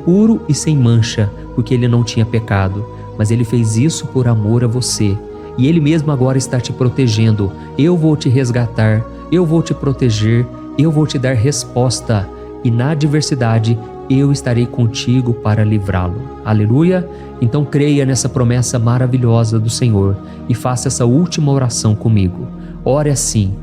puro e sem mancha, porque Ele não tinha pecado, mas Ele fez isso por amor a você. E Ele mesmo agora está te protegendo. Eu vou te resgatar, eu vou te proteger, eu vou te dar resposta, e na adversidade eu estarei contigo para livrá-lo. Aleluia! Então creia nessa promessa maravilhosa do Senhor e faça essa última oração comigo. Ore assim: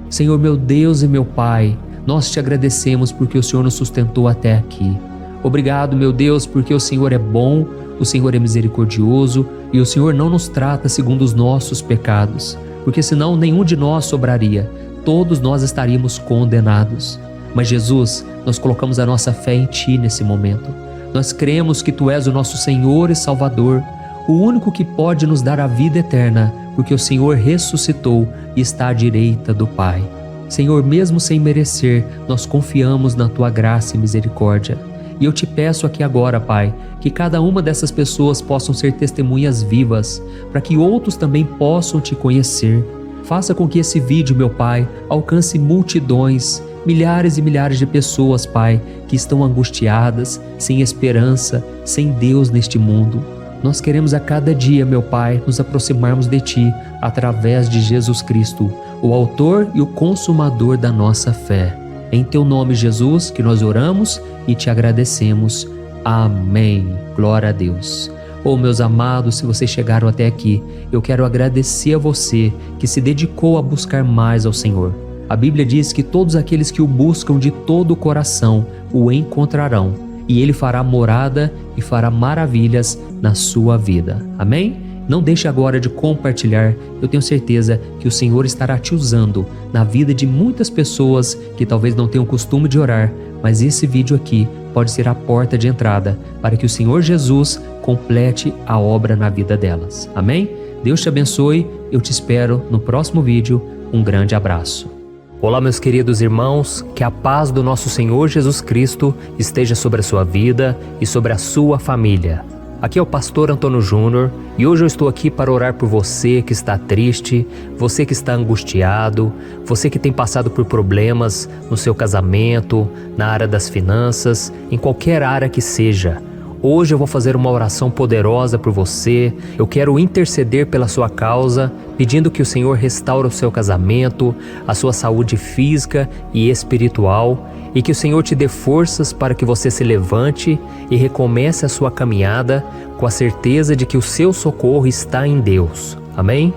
Senhor meu Deus e meu Pai, nós te agradecemos porque o Senhor nos sustentou até aqui. Obrigado, meu Deus, porque o Senhor é bom, o Senhor é misericordioso e o Senhor não nos trata segundo os nossos pecados, porque senão nenhum de nós sobraria, todos nós estaríamos condenados. Mas Jesus, nós colocamos a nossa fé em Ti nesse momento. Nós cremos que Tu és o nosso Senhor e Salvador, o único que pode nos dar a vida eterna, porque o Senhor ressuscitou e está à direita do Pai. Senhor, mesmo sem merecer, nós confiamos na Tua graça e misericórdia. E eu te peço aqui agora, Pai, que cada uma dessas pessoas possam ser testemunhas vivas, para que outros também possam Te conhecer. Faça com que esse vídeo, meu Pai, alcance multidões, milhares e milhares de pessoas, Pai, que estão angustiadas, sem esperança, sem Deus neste mundo. Nós queremos a cada dia, meu Pai, nos aproximarmos de Ti através de Jesus Cristo, o autor e o consumador da nossa fé. Em Teu nome, Jesus, que nós oramos e Te agradecemos. Amém. Glória a Deus. Oh, meus amados, se vocês chegaram até aqui, eu quero agradecer a você que se dedicou a buscar mais ao Senhor. A Bíblia diz que todos aqueles que o buscam de todo o coração o encontrarão, e Ele fará morada e fará maravilhas na sua vida. Amém? Não deixe agora de compartilhar. Eu tenho certeza que o Senhor estará te usando na vida de muitas pessoas que talvez não tenham costume de orar, mas esse vídeo aqui pode ser a porta de entrada para que o Senhor Jesus complete a obra na vida delas. Amém? Deus te abençoe. Eu te espero no próximo vídeo. Um grande abraço. Olá, meus queridos irmãos, que a paz do nosso Senhor Jesus Cristo esteja sobre a sua vida e sobre a sua família. Aqui é o pastor Antônio Júnior e hoje eu estou aqui para orar por você que está triste, você que está angustiado, você que tem passado por problemas no seu casamento, na área das finanças, em qualquer área que seja. Hoje eu vou fazer uma oração poderosa por você. Eu quero interceder pela sua causa, pedindo que o Senhor restaure o seu casamento, a sua saúde física e espiritual, e que o Senhor te dê forças para que você se levante e recomece a sua caminhada com a certeza de que o seu socorro está em Deus. Amém?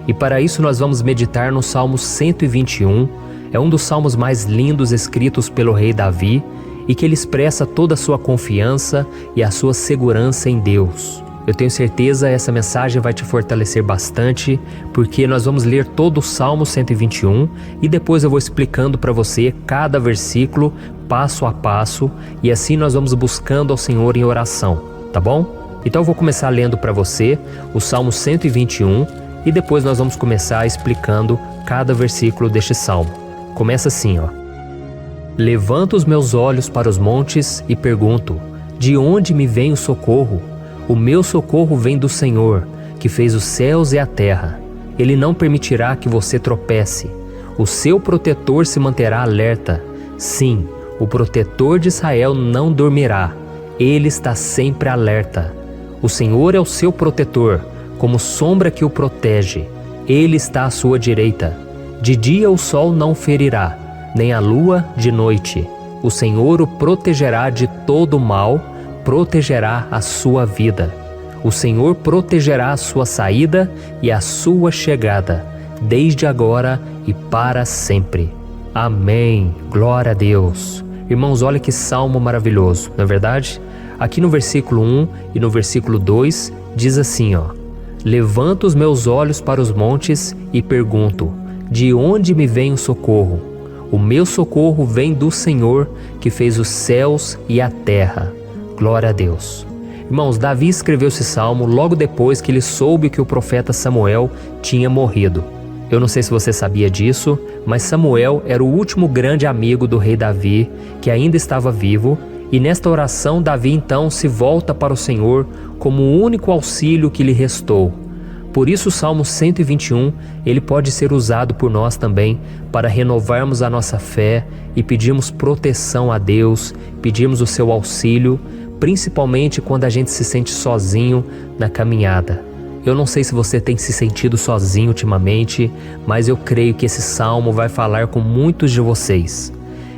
E para isso nós vamos meditar no Salmo 121. É um dos salmos mais lindos escritos pelo rei Davi, e que ele expressa toda a sua confiança e a sua segurança em Deus. Eu tenho certeza essa mensagem vai te fortalecer bastante, porque nós vamos ler todo o Salmo 121 e depois eu vou explicando para você cada versículo, passo a passo, e assim nós vamos buscando ao Senhor em oração, tá bom? Então eu vou começar lendo para você o Salmo 121 e depois nós vamos começar explicando cada versículo deste salmo. Começa assim, ó. Levanto os meus olhos para os montes e pergunto: de onde me vem o socorro? O meu socorro vem do Senhor, que fez os céus e a terra. Ele não permitirá que você tropece. O seu protetor se manterá alerta. Sim, o protetor de Israel não dormirá. Ele está sempre alerta. O Senhor é o seu protetor, como sombra que o protege. Ele está à sua direita. De dia o sol não ferirá, nem a lua de noite. O Senhor o protegerá de todo mal, protegerá a sua vida. O Senhor protegerá a sua saída e a sua chegada, desde agora e para sempre. Amém. Glória a Deus. Irmãos, olha que salmo maravilhoso, não é verdade? Aqui no versículo 1 e no versículo 2 diz assim, ó: levanto os meus olhos para os montes e pergunto: de onde me vem o socorro? O meu socorro vem do Senhor, que fez os céus e a terra. Glória a Deus. Irmãos, Davi escreveu esse salmo logo depois que ele soube que o profeta Samuel tinha morrido. Eu não sei se você sabia disso, mas Samuel era o último grande amigo do rei Davi, que ainda estava vivo, e nesta oração Davi então se volta para o Senhor como o único auxílio que lhe restou. Por isso o Salmo 121, ele pode ser usado por nós também para renovarmos a nossa fé e pedirmos proteção a Deus, pedirmos o seu auxílio, principalmente quando a gente se sente sozinho na caminhada. Eu não sei se você tem se sentido sozinho ultimamente, mas eu creio que esse salmo vai falar com muitos de vocês.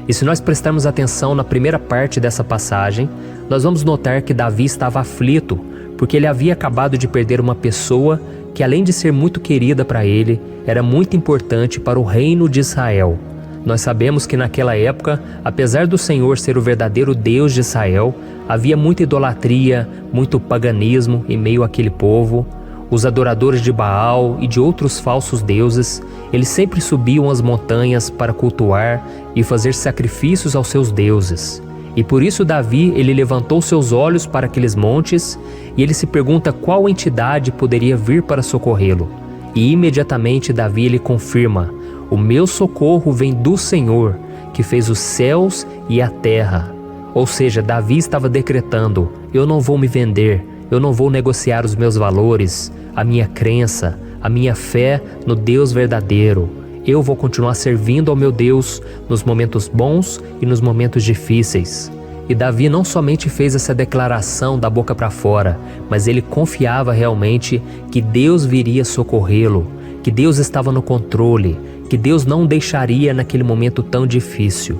E se nós prestarmos atenção na primeira parte dessa passagem, nós vamos notar que Davi estava aflito, porque ele havia acabado de perder uma pessoa que, além de ser muito querida para ele, era muito importante para o reino de Israel. Nós sabemos que naquela época, apesar do Senhor ser o verdadeiro Deus de Israel, havia muita idolatria, muito paganismo em meio àquele povo. Os adoradores de Baal e de outros falsos deuses, eles sempre subiam as montanhas para cultuar e fazer sacrifícios aos seus deuses. E por isso Davi, ele levantou seus olhos para aqueles montes e ele se pergunta qual entidade poderia vir para socorrê-lo. E imediatamente Davi, ele confirma: o meu socorro vem do Senhor, que fez os céus e a terra. Ou seja, Davi estava decretando: eu não vou me vender, eu não vou negociar os meus valores, a minha crença, a minha fé no Deus verdadeiro. Eu vou continuar servindo ao meu Deus nos momentos bons e nos momentos difíceis. E Davi não somente fez essa declaração da boca para fora, mas ele confiava realmente que Deus viria socorrê-lo, que Deus estava no controle, que Deus não o deixaria naquele momento tão difícil.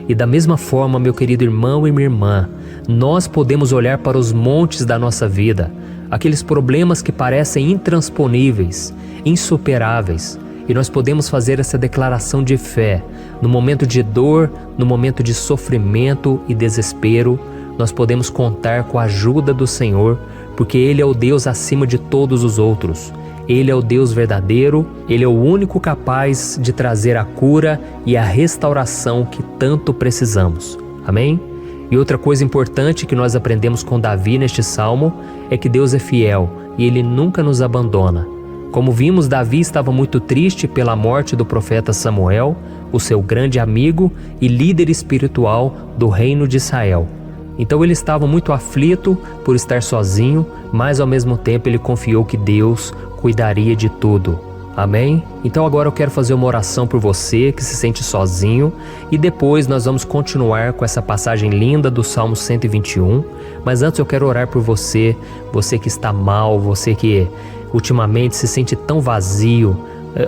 E da mesma forma, meu querido irmão e minha irmã, nós podemos olhar para os montes da nossa vida, aqueles problemas que parecem intransponíveis, insuperáveis, e nós podemos fazer essa declaração de fé. No momento de dor, no momento de sofrimento e desespero, nós podemos contar com a ajuda do Senhor, porque Ele é o Deus acima de todos os outros. Ele é o Deus verdadeiro, Ele é o único capaz de trazer a cura e a restauração que tanto precisamos. Amém? E outra coisa importante que nós aprendemos com Davi neste salmo é que Deus é fiel e Ele nunca nos abandona. Como vimos, Davi estava muito triste pela morte do profeta Samuel, o seu grande amigo e líder espiritual do reino de Israel. Então ele estava muito aflito por estar sozinho, mas ao mesmo tempo ele confiou que Deus cuidaria de tudo. Amém? Então agora eu quero fazer uma oração por você que se sente sozinho e depois nós vamos continuar com essa passagem linda do Salmo 121. Mas antes eu quero orar por você, você que está mal, você que ultimamente se sente tão vazio,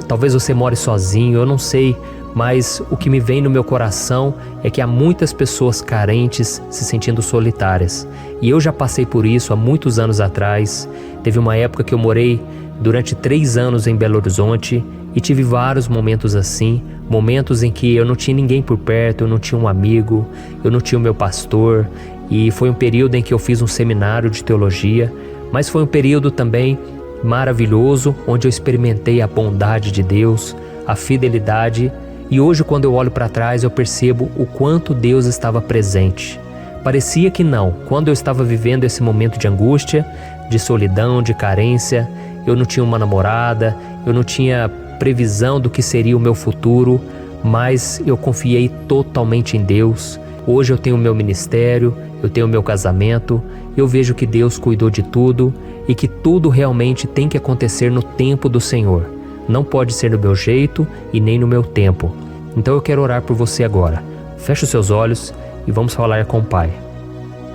talvez você more sozinho, eu não sei, mas o que me vem no meu coração é que há muitas pessoas carentes se sentindo solitárias. E eu já passei por isso há muitos anos atrás. Teve uma época que eu morei durante 3 anos em Belo Horizonte e tive vários momentos assim, momentos em que eu não tinha ninguém por perto, eu não tinha um amigo, eu não tinha o meu pastor, e foi um período em que eu fiz um seminário de teologia, mas foi um período também maravilhoso, onde eu experimentei a bondade de Deus, a fidelidade, e hoje quando eu olho para trás eu percebo o quanto Deus estava presente. Parecia que não, quando eu estava vivendo esse momento de angústia, de solidão, de carência. Eu não tinha uma namorada, eu não tinha previsão do que seria o meu futuro, mas eu confiei totalmente em Deus. Hoje eu tenho o meu ministério, eu tenho o meu casamento, eu vejo que Deus cuidou de tudo e que tudo realmente tem que acontecer no tempo do Senhor. Não pode ser no meu jeito e nem no meu tempo. Então eu quero orar por você agora. Feche os seus olhos e vamos falar com o Pai.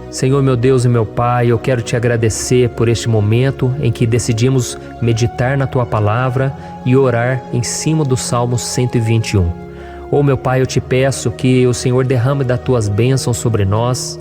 Senhor, meu Deus e meu Pai, eu quero te agradecer por este momento em que decidimos meditar na Tua Palavra e orar em cima do Salmo 121. Meu Pai, eu te peço que o Senhor derrame das Tuas bênçãos sobre nós,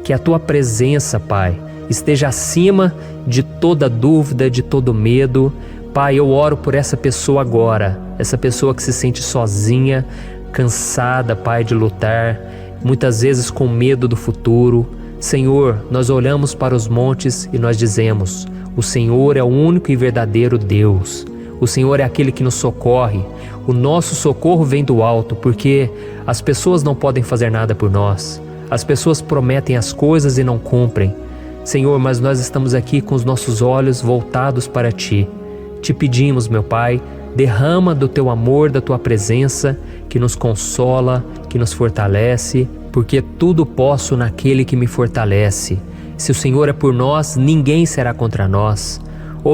que a Tua presença, Pai, esteja acima de toda dúvida, de todo medo. Pai, eu oro por essa pessoa agora, essa pessoa que se sente sozinha, cansada, Pai, de lutar, muitas vezes com medo do futuro. Senhor, nós olhamos para os montes e nós dizemos: o Senhor é o único e verdadeiro Deus. O Senhor é aquele que nos socorre. O nosso socorro vem do alto, porque as pessoas não podem fazer nada por nós. As pessoas prometem as coisas e não cumprem. Senhor, mas nós estamos aqui com os nossos olhos voltados para Ti. Te pedimos, meu Pai, derrama do Teu amor, da Tua presença, que nos consola, que nos fortalece, porque tudo posso naquele que me fortalece. Se o Senhor é por nós, ninguém será contra nós.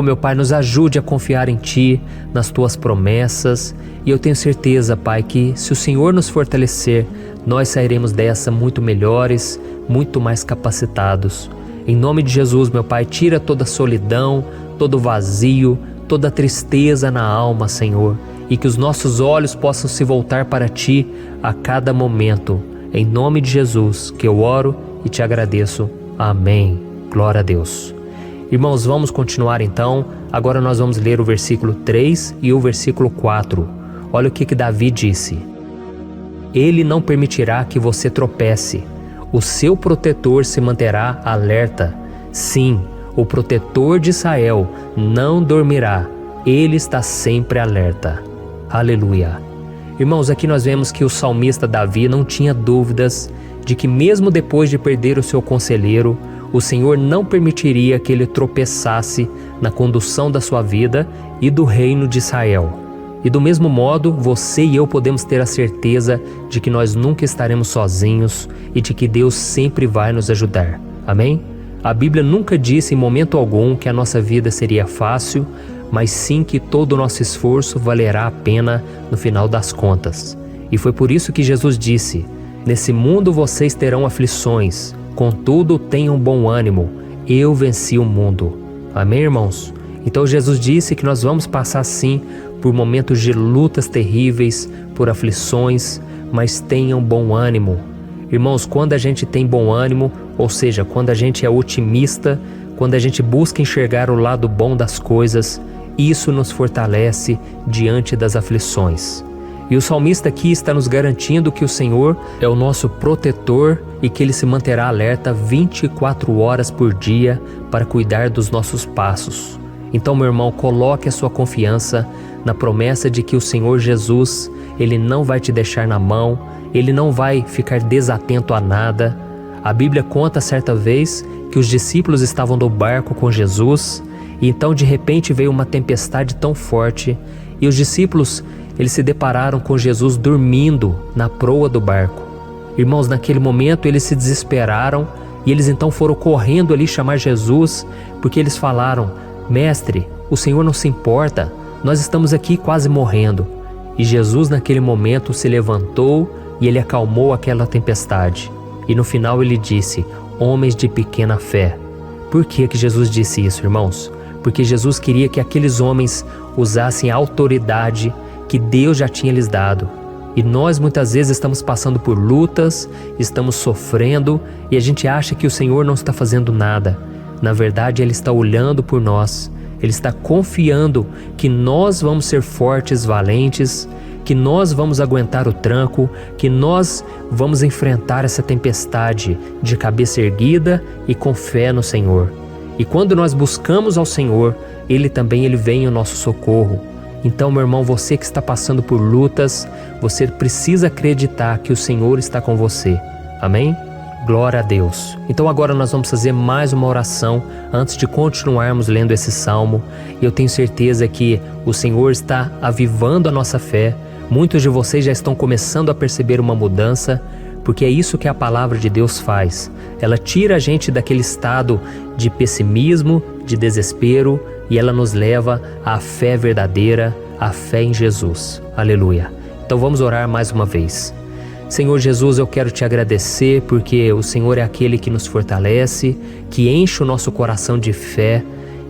Meu Pai, nos ajude a confiar em Ti, nas Tuas promessas, e eu tenho certeza, Pai, que se o Senhor nos fortalecer, nós sairemos dessa muito melhores, muito mais capacitados. Em nome de Jesus, meu Pai, tira toda a solidão, todo o vazio, toda a tristeza na alma, Senhor, e que os nossos olhos possam se voltar para Ti a cada momento. Em nome de Jesus que eu oro e te agradeço. Amém. Glória a Deus. Irmãos, vamos continuar então. Agora nós vamos ler o versículo 3 e o versículo 4. Olha o que Davi disse. Ele não permitirá que você tropece. O seu protetor se manterá alerta. Sim, o protetor de Israel não dormirá. Ele está sempre alerta. Aleluia. Irmãos, aqui nós vemos que o salmista Davi não tinha dúvidas de que mesmo depois de perder o seu conselheiro, o Senhor não permitiria que ele tropeçasse na condução da sua vida e do reino de Israel. E do mesmo modo, você e eu podemos ter a certeza de que nós nunca estaremos sozinhos e de que Deus sempre vai nos ajudar. Amém? A Bíblia nunca disse em momento algum que a nossa vida seria fácil, mas sim que todo o nosso esforço valerá a pena no final das contas. E foi por isso que Jesus disse: nesse mundo vocês terão aflições, contudo tenham bom ânimo, eu venci o mundo. Amém, irmãos? Então Jesus disse que nós vamos passar sim por momentos de lutas terríveis, por aflições, mas tenham bom ânimo. Irmãos, quando a gente tem bom ânimo, ou seja, quando a gente é otimista, quando a gente busca enxergar o lado bom das coisas, isso nos fortalece diante das aflições. E o salmista aqui está nos garantindo que o Senhor é o nosso protetor e que Ele se manterá alerta 24 horas por dia para cuidar dos nossos passos. Então, meu irmão, coloque a sua confiança na promessa de que o Senhor Jesus, Ele não vai te deixar na mão, Ele não vai ficar desatento a nada. A Bíblia conta certa vez que os discípulos estavam no barco com Jesus e então de repente veio uma tempestade tão forte e os discípulos eles se depararam com Jesus dormindo na proa do barco. Irmãos, naquele momento eles se desesperaram e eles então foram correndo ali chamar Jesus, porque eles falaram: Mestre, o Senhor não se importa, nós estamos aqui quase morrendo. E Jesus naquele momento se levantou e Ele acalmou aquela tempestade. E no final Ele disse: homens de pequena fé. Por que Jesus disse isso, irmãos? Porque Jesus queria que aqueles homens usassem a autoridade que Deus já tinha lhes dado. E nós muitas vezes estamos passando por lutas, estamos sofrendo e a gente acha que o Senhor não está fazendo nada. Na verdade, Ele está olhando por nós, Ele está confiando que nós vamos ser fortes, valentes, que nós vamos aguentar o tranco, que nós vamos enfrentar essa tempestade de cabeça erguida e com fé no Senhor. E quando nós buscamos ao Senhor, Ele vem ao nosso socorro. Então, meu irmão, você que está passando por lutas, você precisa acreditar que o Senhor está com você. Amém? Glória a Deus. Então agora nós vamos fazer mais uma oração antes de continuarmos lendo esse salmo. E eu tenho certeza que o Senhor está avivando a nossa fé. Muitos de vocês já estão começando a perceber uma mudança, porque é isso que a palavra de Deus faz. Ela tira a gente daquele estado de pessimismo, de desespero, e ela nos leva à fé verdadeira, à fé em Jesus. Aleluia. Então vamos orar mais uma vez. Senhor Jesus, eu quero te agradecer porque o Senhor é aquele que nos fortalece, que enche o nosso coração de fé.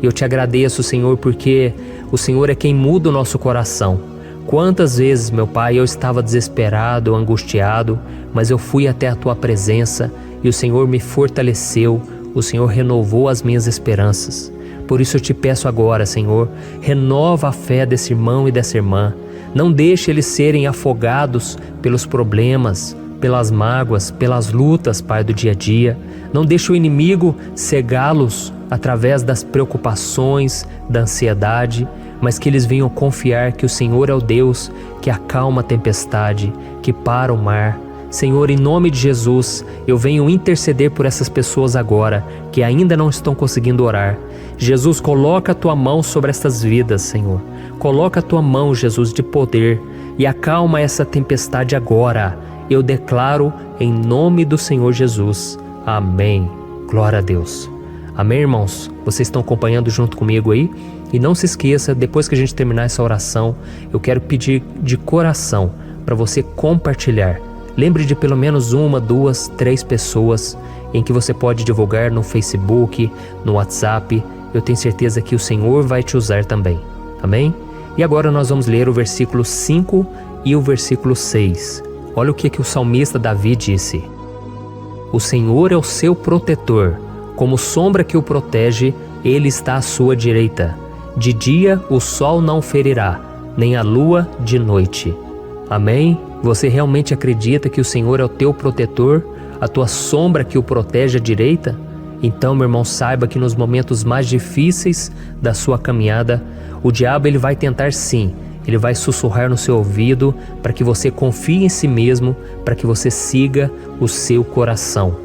Eu te agradeço, Senhor, porque o Senhor é quem muda o nosso coração. Quantas vezes, meu Pai, eu estava desesperado, angustiado, mas eu fui até a Tua presença e o Senhor me fortaleceu, o Senhor renovou as minhas esperanças. Por isso eu te peço agora, Senhor, renova a fé desse irmão e dessa irmã. Não deixe eles serem afogados pelos problemas, pelas mágoas, pelas lutas, Pai, do dia a dia. Não deixe o inimigo cegá-los através das preocupações, da ansiedade, mas que eles venham confiar que o Senhor é o Deus que acalma a tempestade, que para o mar. Senhor, em nome de Jesus, eu venho interceder por essas pessoas agora que ainda não estão conseguindo orar. Jesus, coloca a Tua mão sobre essas vidas, Senhor. Coloca a Tua mão, Jesus, de poder e acalma essa tempestade agora. Eu declaro em nome do Senhor Jesus. Amém. Glória a Deus. Amém, irmãos? Vocês estão acompanhando junto comigo aí? E não se esqueça, depois que a gente terminar essa oração, eu quero pedir de coração para você compartilhar. Lembre de pelo menos 1, 2, 3 pessoas em que você pode divulgar no Facebook, no WhatsApp. Eu tenho certeza que o Senhor vai te usar também. Amém? E agora nós vamos ler o versículo 5 e o versículo 6. Olha o que o salmista Davi disse. O Senhor é o seu protetor, como sombra que o protege, Ele está à sua direita. De dia o sol não ferirá, nem a lua de noite. Amém? Você realmente acredita que o Senhor é o teu protetor, a tua sombra que o protege à direita? Então, meu irmão, saiba que nos momentos mais difíceis da sua caminhada, o diabo ele vai tentar sim, ele vai sussurrar no seu ouvido para que você confie em si mesmo, para que você siga o seu coração.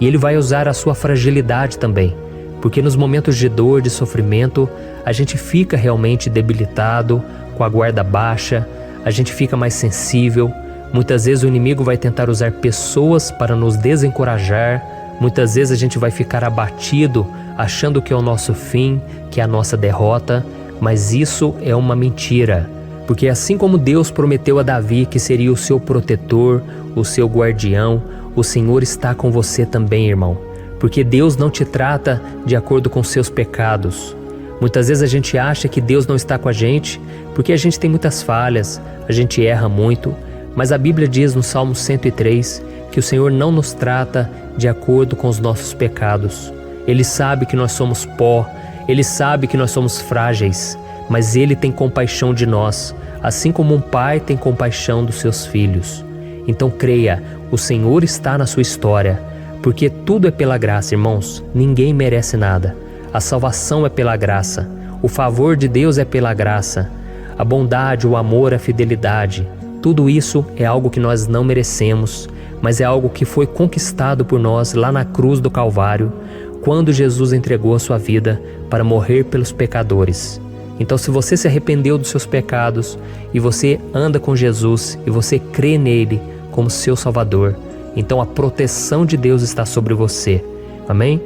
E ele vai usar a sua fragilidade também, porque nos momentos de dor, de sofrimento, a gente fica realmente debilitado, com a guarda baixa, a gente fica mais sensível. Muitas vezes o inimigo vai tentar usar pessoas para nos desencorajar. Muitas vezes a gente vai ficar abatido, achando que é o nosso fim, que é a nossa derrota. Mas isso é uma mentira. Porque assim como Deus prometeu a Davi que seria o seu protetor, o seu guardião, o Senhor está com você também, irmão. Porque Deus não te trata de acordo com seus pecados. Muitas vezes a gente acha que Deus não está com a gente porque a gente tem muitas falhas, a gente erra muito, mas a Bíblia diz no Salmo 103 que o Senhor não nos trata de acordo com os nossos pecados. Ele sabe que nós somos pó, Ele sabe que nós somos frágeis, mas Ele tem compaixão de nós, assim como um pai tem compaixão dos seus filhos. Então creia, o Senhor está na sua história, porque tudo é pela graça, irmãos, ninguém merece nada. A salvação é pela graça, o favor de Deus é pela graça, a bondade, o amor, a fidelidade, tudo isso é algo que nós não merecemos, mas é algo que foi conquistado por nós lá na cruz do Calvário, quando Jesus entregou a sua vida para morrer pelos pecadores. Então, se você se arrependeu dos seus pecados e você anda com Jesus e você crê nele como seu Salvador, então a proteção de Deus está sobre você. Amém?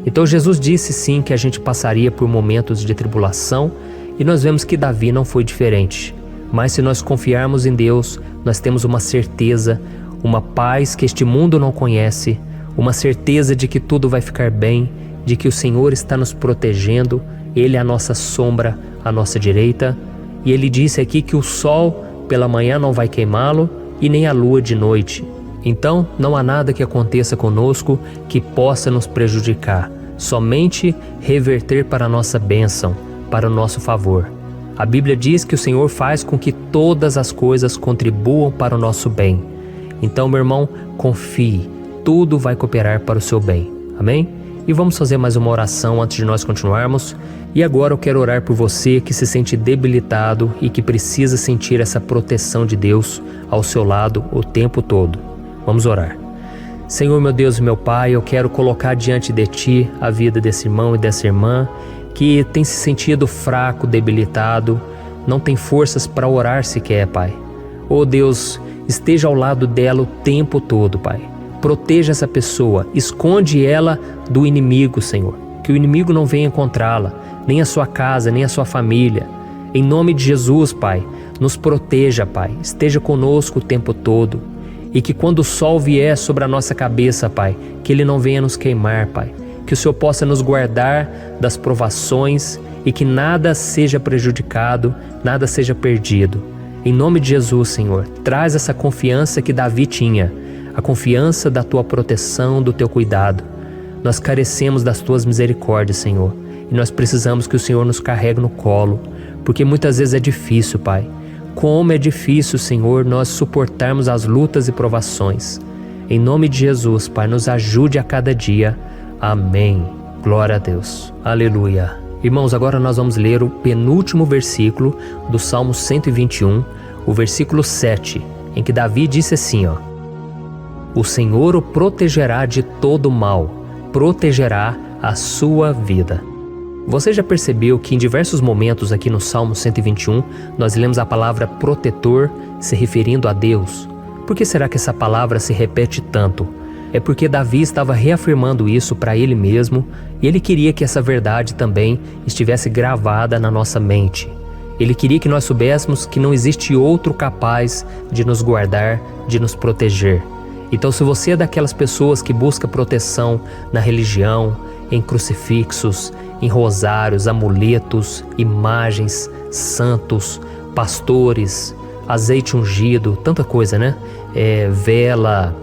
Então Jesus disse sim que a gente passaria por momentos de tribulação e nós vemos que Davi não foi diferente. Mas se nós confiarmos em Deus, nós temos uma certeza, uma paz que este mundo não conhece, uma certeza de que tudo vai ficar bem, de que o Senhor está nos protegendo, Ele é a nossa sombra, à nossa direita. E Ele disse aqui que o sol pela manhã não vai queimá-lo e nem a lua de noite. Então não há nada que aconteça conosco que possa nos prejudicar, somente reverter para a nossa bênção, para o nosso favor. A Bíblia diz que o Senhor faz com que todas as coisas contribuam para o nosso bem. Então, meu irmão, confie, tudo vai cooperar para o seu bem. Amém? E vamos fazer mais uma oração antes de nós continuarmos. E agora eu quero orar por você que se sente debilitado e que precisa sentir essa proteção de Deus ao seu lado o tempo todo. Vamos orar. Senhor, meu Deus e meu Pai, eu quero colocar diante de Ti a vida desse irmão e dessa irmã que tem se sentido fraco, debilitado, não tem forças para orar sequer, Pai. Oh Deus, esteja ao lado dela o tempo todo, Pai. Proteja essa pessoa, esconde ela do inimigo, Senhor. Que o inimigo não venha encontrá-la, nem a sua casa, nem a sua família. Em nome de Jesus, Pai, nos proteja, Pai. Esteja conosco o tempo todo. E que quando o sol vier sobre a nossa cabeça, Pai, que ele não venha nos queimar, Pai. Que o Senhor possa nos guardar das provações e que nada seja prejudicado, nada seja perdido. Em nome de Jesus, Senhor, traz essa confiança que Davi tinha, a confiança da Tua proteção, do Teu cuidado. Nós carecemos das Tuas misericórdias, Senhor, e nós precisamos que o Senhor nos carregue no colo, porque muitas vezes é difícil, Pai. Como é difícil, Senhor, nós suportarmos as lutas e provações. Em nome de Jesus, Pai, nos ajude a cada dia. Amém. Glória a Deus. Aleluia. Irmãos, agora nós vamos ler o penúltimo versículo do Salmo 121, o versículo 7, em que Davi disse assim, ó: O Senhor o protegerá de todo mal, protegerá a sua vida. Você já percebeu que em diversos momentos aqui no Salmo 121, nós lemos a palavra protetor se referindo a Deus? Por que será que essa palavra se repete tanto? É porque Davi estava reafirmando isso para ele mesmo e ele queria que essa verdade também estivesse gravada na nossa mente. Ele queria que nós soubéssemos que não existe outro capaz de nos guardar, de nos proteger. Então, se você é daquelas pessoas que busca proteção na religião, em crucifixos, em rosários, amuletos, imagens, santos, pastores, azeite ungido, tanta coisa, né? Vela,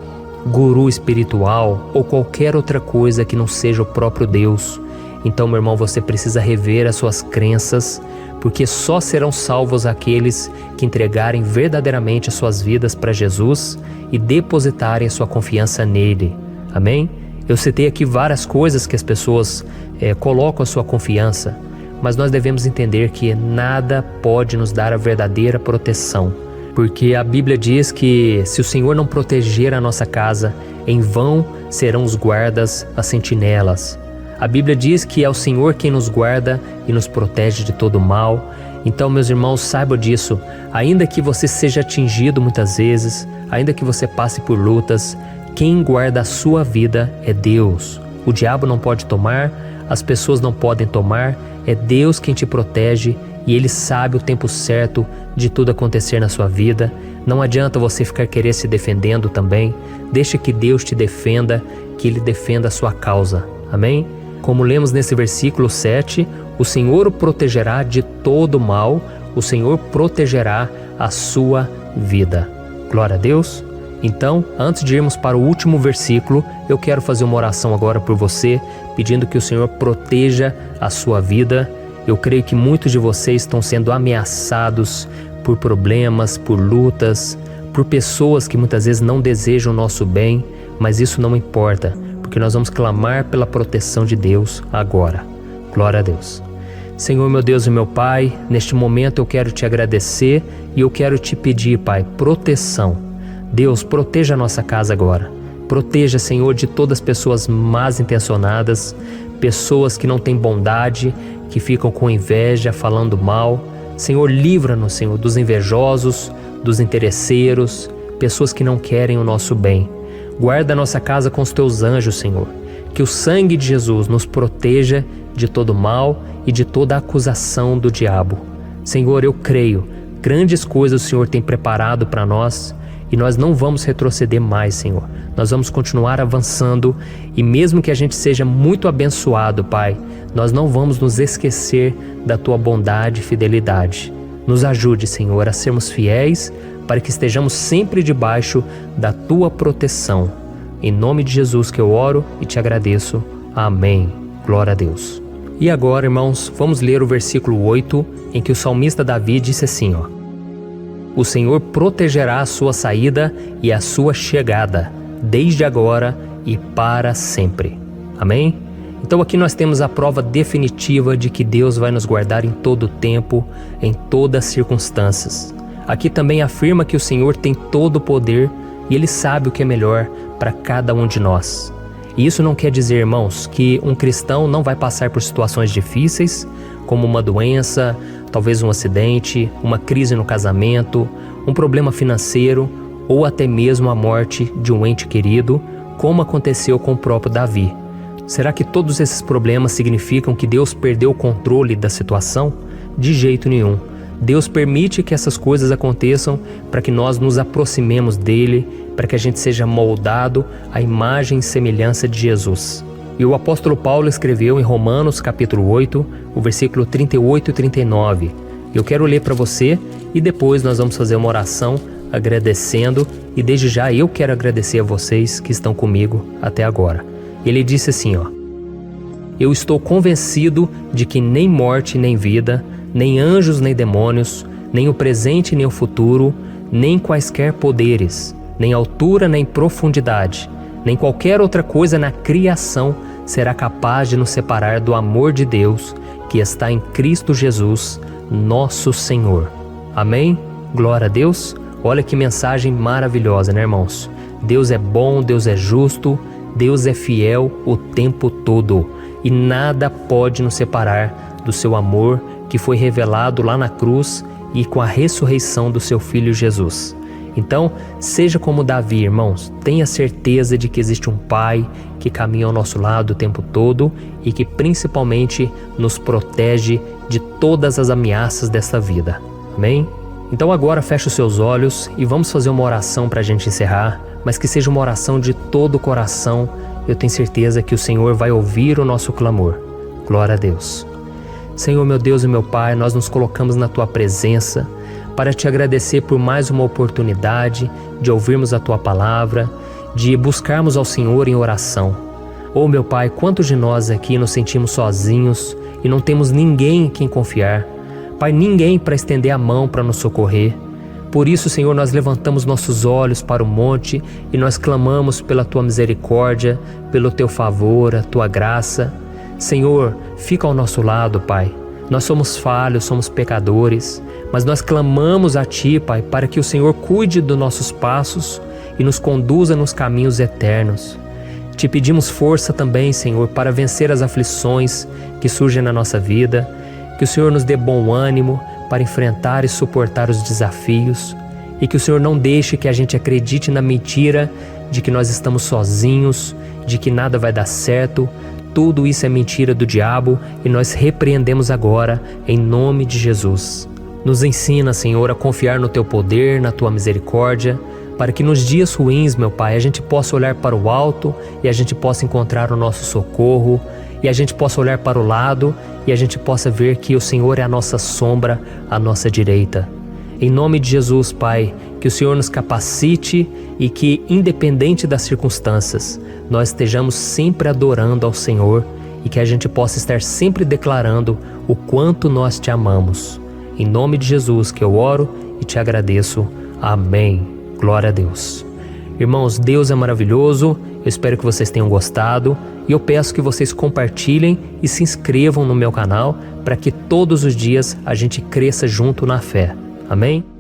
guru espiritual ou qualquer outra coisa que não seja o próprio Deus. Então, meu irmão, você precisa rever as suas crenças, porque só serão salvos aqueles que entregarem verdadeiramente as suas vidas para Jesus e depositarem a sua confiança nele. Amém? Eu citei aqui várias coisas que as pessoas colocam a sua confiança, mas nós devemos entender que nada pode nos dar a verdadeira proteção. Porque a Bíblia diz que se o Senhor não proteger a nossa casa, em vão serão os guardas, as sentinelas. A Bíblia diz que é o Senhor quem nos guarda e nos protege de todo mal. Então, meus irmãos, saibam disso. Ainda que você seja atingido muitas vezes, ainda que você passe por lutas, quem guarda a sua vida é Deus. O diabo não pode tomar, as pessoas não podem tomar, é Deus quem te protege e Ele sabe o tempo certo de tudo acontecer na sua vida. Não adianta você ficar querer se defendendo também. Deixa que Deus te defenda, que Ele defenda a sua causa. Amém? Como lemos nesse versículo 7, o Senhor o protegerá de todo mal, o Senhor protegerá a sua vida. Glória a Deus. Então, antes de irmos para o último versículo, eu quero fazer uma oração agora por você, pedindo que o Senhor proteja a sua vida. Eu creio que muitos de vocês estão sendo ameaçados por problemas, por lutas, por pessoas que muitas vezes não desejam o nosso bem, mas isso não importa, porque nós vamos clamar pela proteção de Deus agora. Glória a Deus. Senhor, meu Deus e meu Pai, neste momento eu quero te agradecer e eu quero te pedir, Pai, proteção. Deus, proteja a nossa casa agora. Proteja, Senhor, de todas as pessoas más intencionadas, pessoas que não têm bondade, que ficam com inveja, falando mal. Senhor, livra-nos, Senhor, dos invejosos, dos interesseiros, pessoas que não querem o nosso bem. Guarda a nossa casa com os teus anjos, Senhor. Que o sangue de Jesus nos proteja de todo mal e de toda acusação do diabo. Senhor, eu creio, grandes coisas o Senhor tem preparado para nós e nós não vamos retroceder mais, Senhor. Nós vamos continuar avançando e mesmo que a gente seja muito abençoado, Pai, nós não vamos nos esquecer da Tua bondade e fidelidade. Nos ajude, Senhor, a sermos fiéis para que estejamos sempre debaixo da Tua proteção. Em nome de Jesus que eu oro e te agradeço. Amém. Glória a Deus. E agora, irmãos, vamos ler o versículo 8, em que o salmista Davi disse assim, ó: O Senhor protegerá a sua saída e a sua chegada, desde agora e para sempre. Amém? Então aqui nós temos a prova definitiva de que Deus vai nos guardar em todo o tempo, em todas as circunstâncias. Aqui também afirma que o Senhor tem todo o poder e Ele sabe o que é melhor para cada um de nós. E isso não quer dizer, irmãos, que um cristão não vai passar por situações difíceis, como uma doença, talvez um acidente, uma crise no casamento, um problema financeiro ou até mesmo a morte de um ente querido, como aconteceu com o próprio Davi. Será que todos esses problemas significam que Deus perdeu o controle da situação? De jeito nenhum. Deus permite que essas coisas aconteçam para que nós nos aproximemos dele, para que a gente seja moldado à imagem e semelhança de Jesus. E o apóstolo Paulo escreveu em Romanos capítulo 8, o versículo 38 e 39. Eu quero ler para você e depois nós vamos fazer uma oração agradecendo, e desde já eu quero agradecer a vocês que estão comigo até agora. Ele disse assim, eu estou convencido de que nem morte nem vida, nem anjos nem demônios, nem o presente nem o futuro, nem quaisquer poderes, nem altura nem profundidade, nem qualquer outra coisa na criação será capaz de nos separar do amor de Deus que está em Cristo Jesus, nosso Senhor. Amém? Glória a Deus. Olha que mensagem maravilhosa, né, irmãos? Deus é bom, Deus é justo, Deus é fiel o tempo todo e nada pode nos separar do seu amor que foi revelado lá na cruz e com a ressurreição do seu Filho Jesus. Então, seja como Davi, irmãos, tenha certeza de que existe um Pai que caminha ao nosso lado o tempo todo e que principalmente nos protege de todas as ameaças desta vida. Amém? Então agora feche os seus olhos e vamos fazer uma oração para a gente encerrar, mas que seja uma oração de todo o coração. Eu tenho certeza que o Senhor vai ouvir o nosso clamor. Glória a Deus. Senhor, meu Deus e meu Pai, nós nos colocamos na Tua presença para Te agradecer por mais uma oportunidade de ouvirmos a Tua palavra, de buscarmos ao Senhor em oração. Oh, meu Pai, quantos de nós aqui nos sentimos sozinhos e não temos ninguém em quem confiar. Pai, ninguém para estender a mão para nos socorrer. Por isso, Senhor, nós levantamos nossos olhos para o monte e nós clamamos pela Tua misericórdia, pelo Teu favor, a Tua graça. Senhor, fica ao nosso lado, Pai. Nós somos falhos, somos pecadores, mas nós clamamos a Ti, Pai, para que o Senhor cuide dos nossos passos e nos conduza nos caminhos eternos. Te pedimos força também, Senhor, para vencer as aflições que surgem na nossa vida, que o Senhor nos dê bom ânimo para enfrentar e suportar os desafios e que o Senhor não deixe que a gente acredite na mentira de que nós estamos sozinhos, de que nada vai dar certo. Tudo isso é mentira do diabo e nós repreendemos agora em nome de Jesus. Nos ensina, Senhor, a confiar no Teu poder, na Tua misericórdia, para que nos dias ruins, meu Pai, a gente possa olhar para o alto e a gente possa encontrar o nosso socorro, e a gente possa olhar para o lado e a gente possa ver que o Senhor é a nossa sombra, à nossa direita. Em nome de Jesus, Pai, que o Senhor nos capacite e que, independente das circunstâncias, nós estejamos sempre adorando ao Senhor e que a gente possa estar sempre declarando o quanto nós Te amamos. Em nome de Jesus que eu oro e Te agradeço. Amém. Glória a Deus. Irmãos, Deus é maravilhoso. Eu espero que vocês tenham gostado e eu peço que vocês compartilhem e se inscrevam no meu canal para que todos os dias a gente cresça junto na fé. Amém?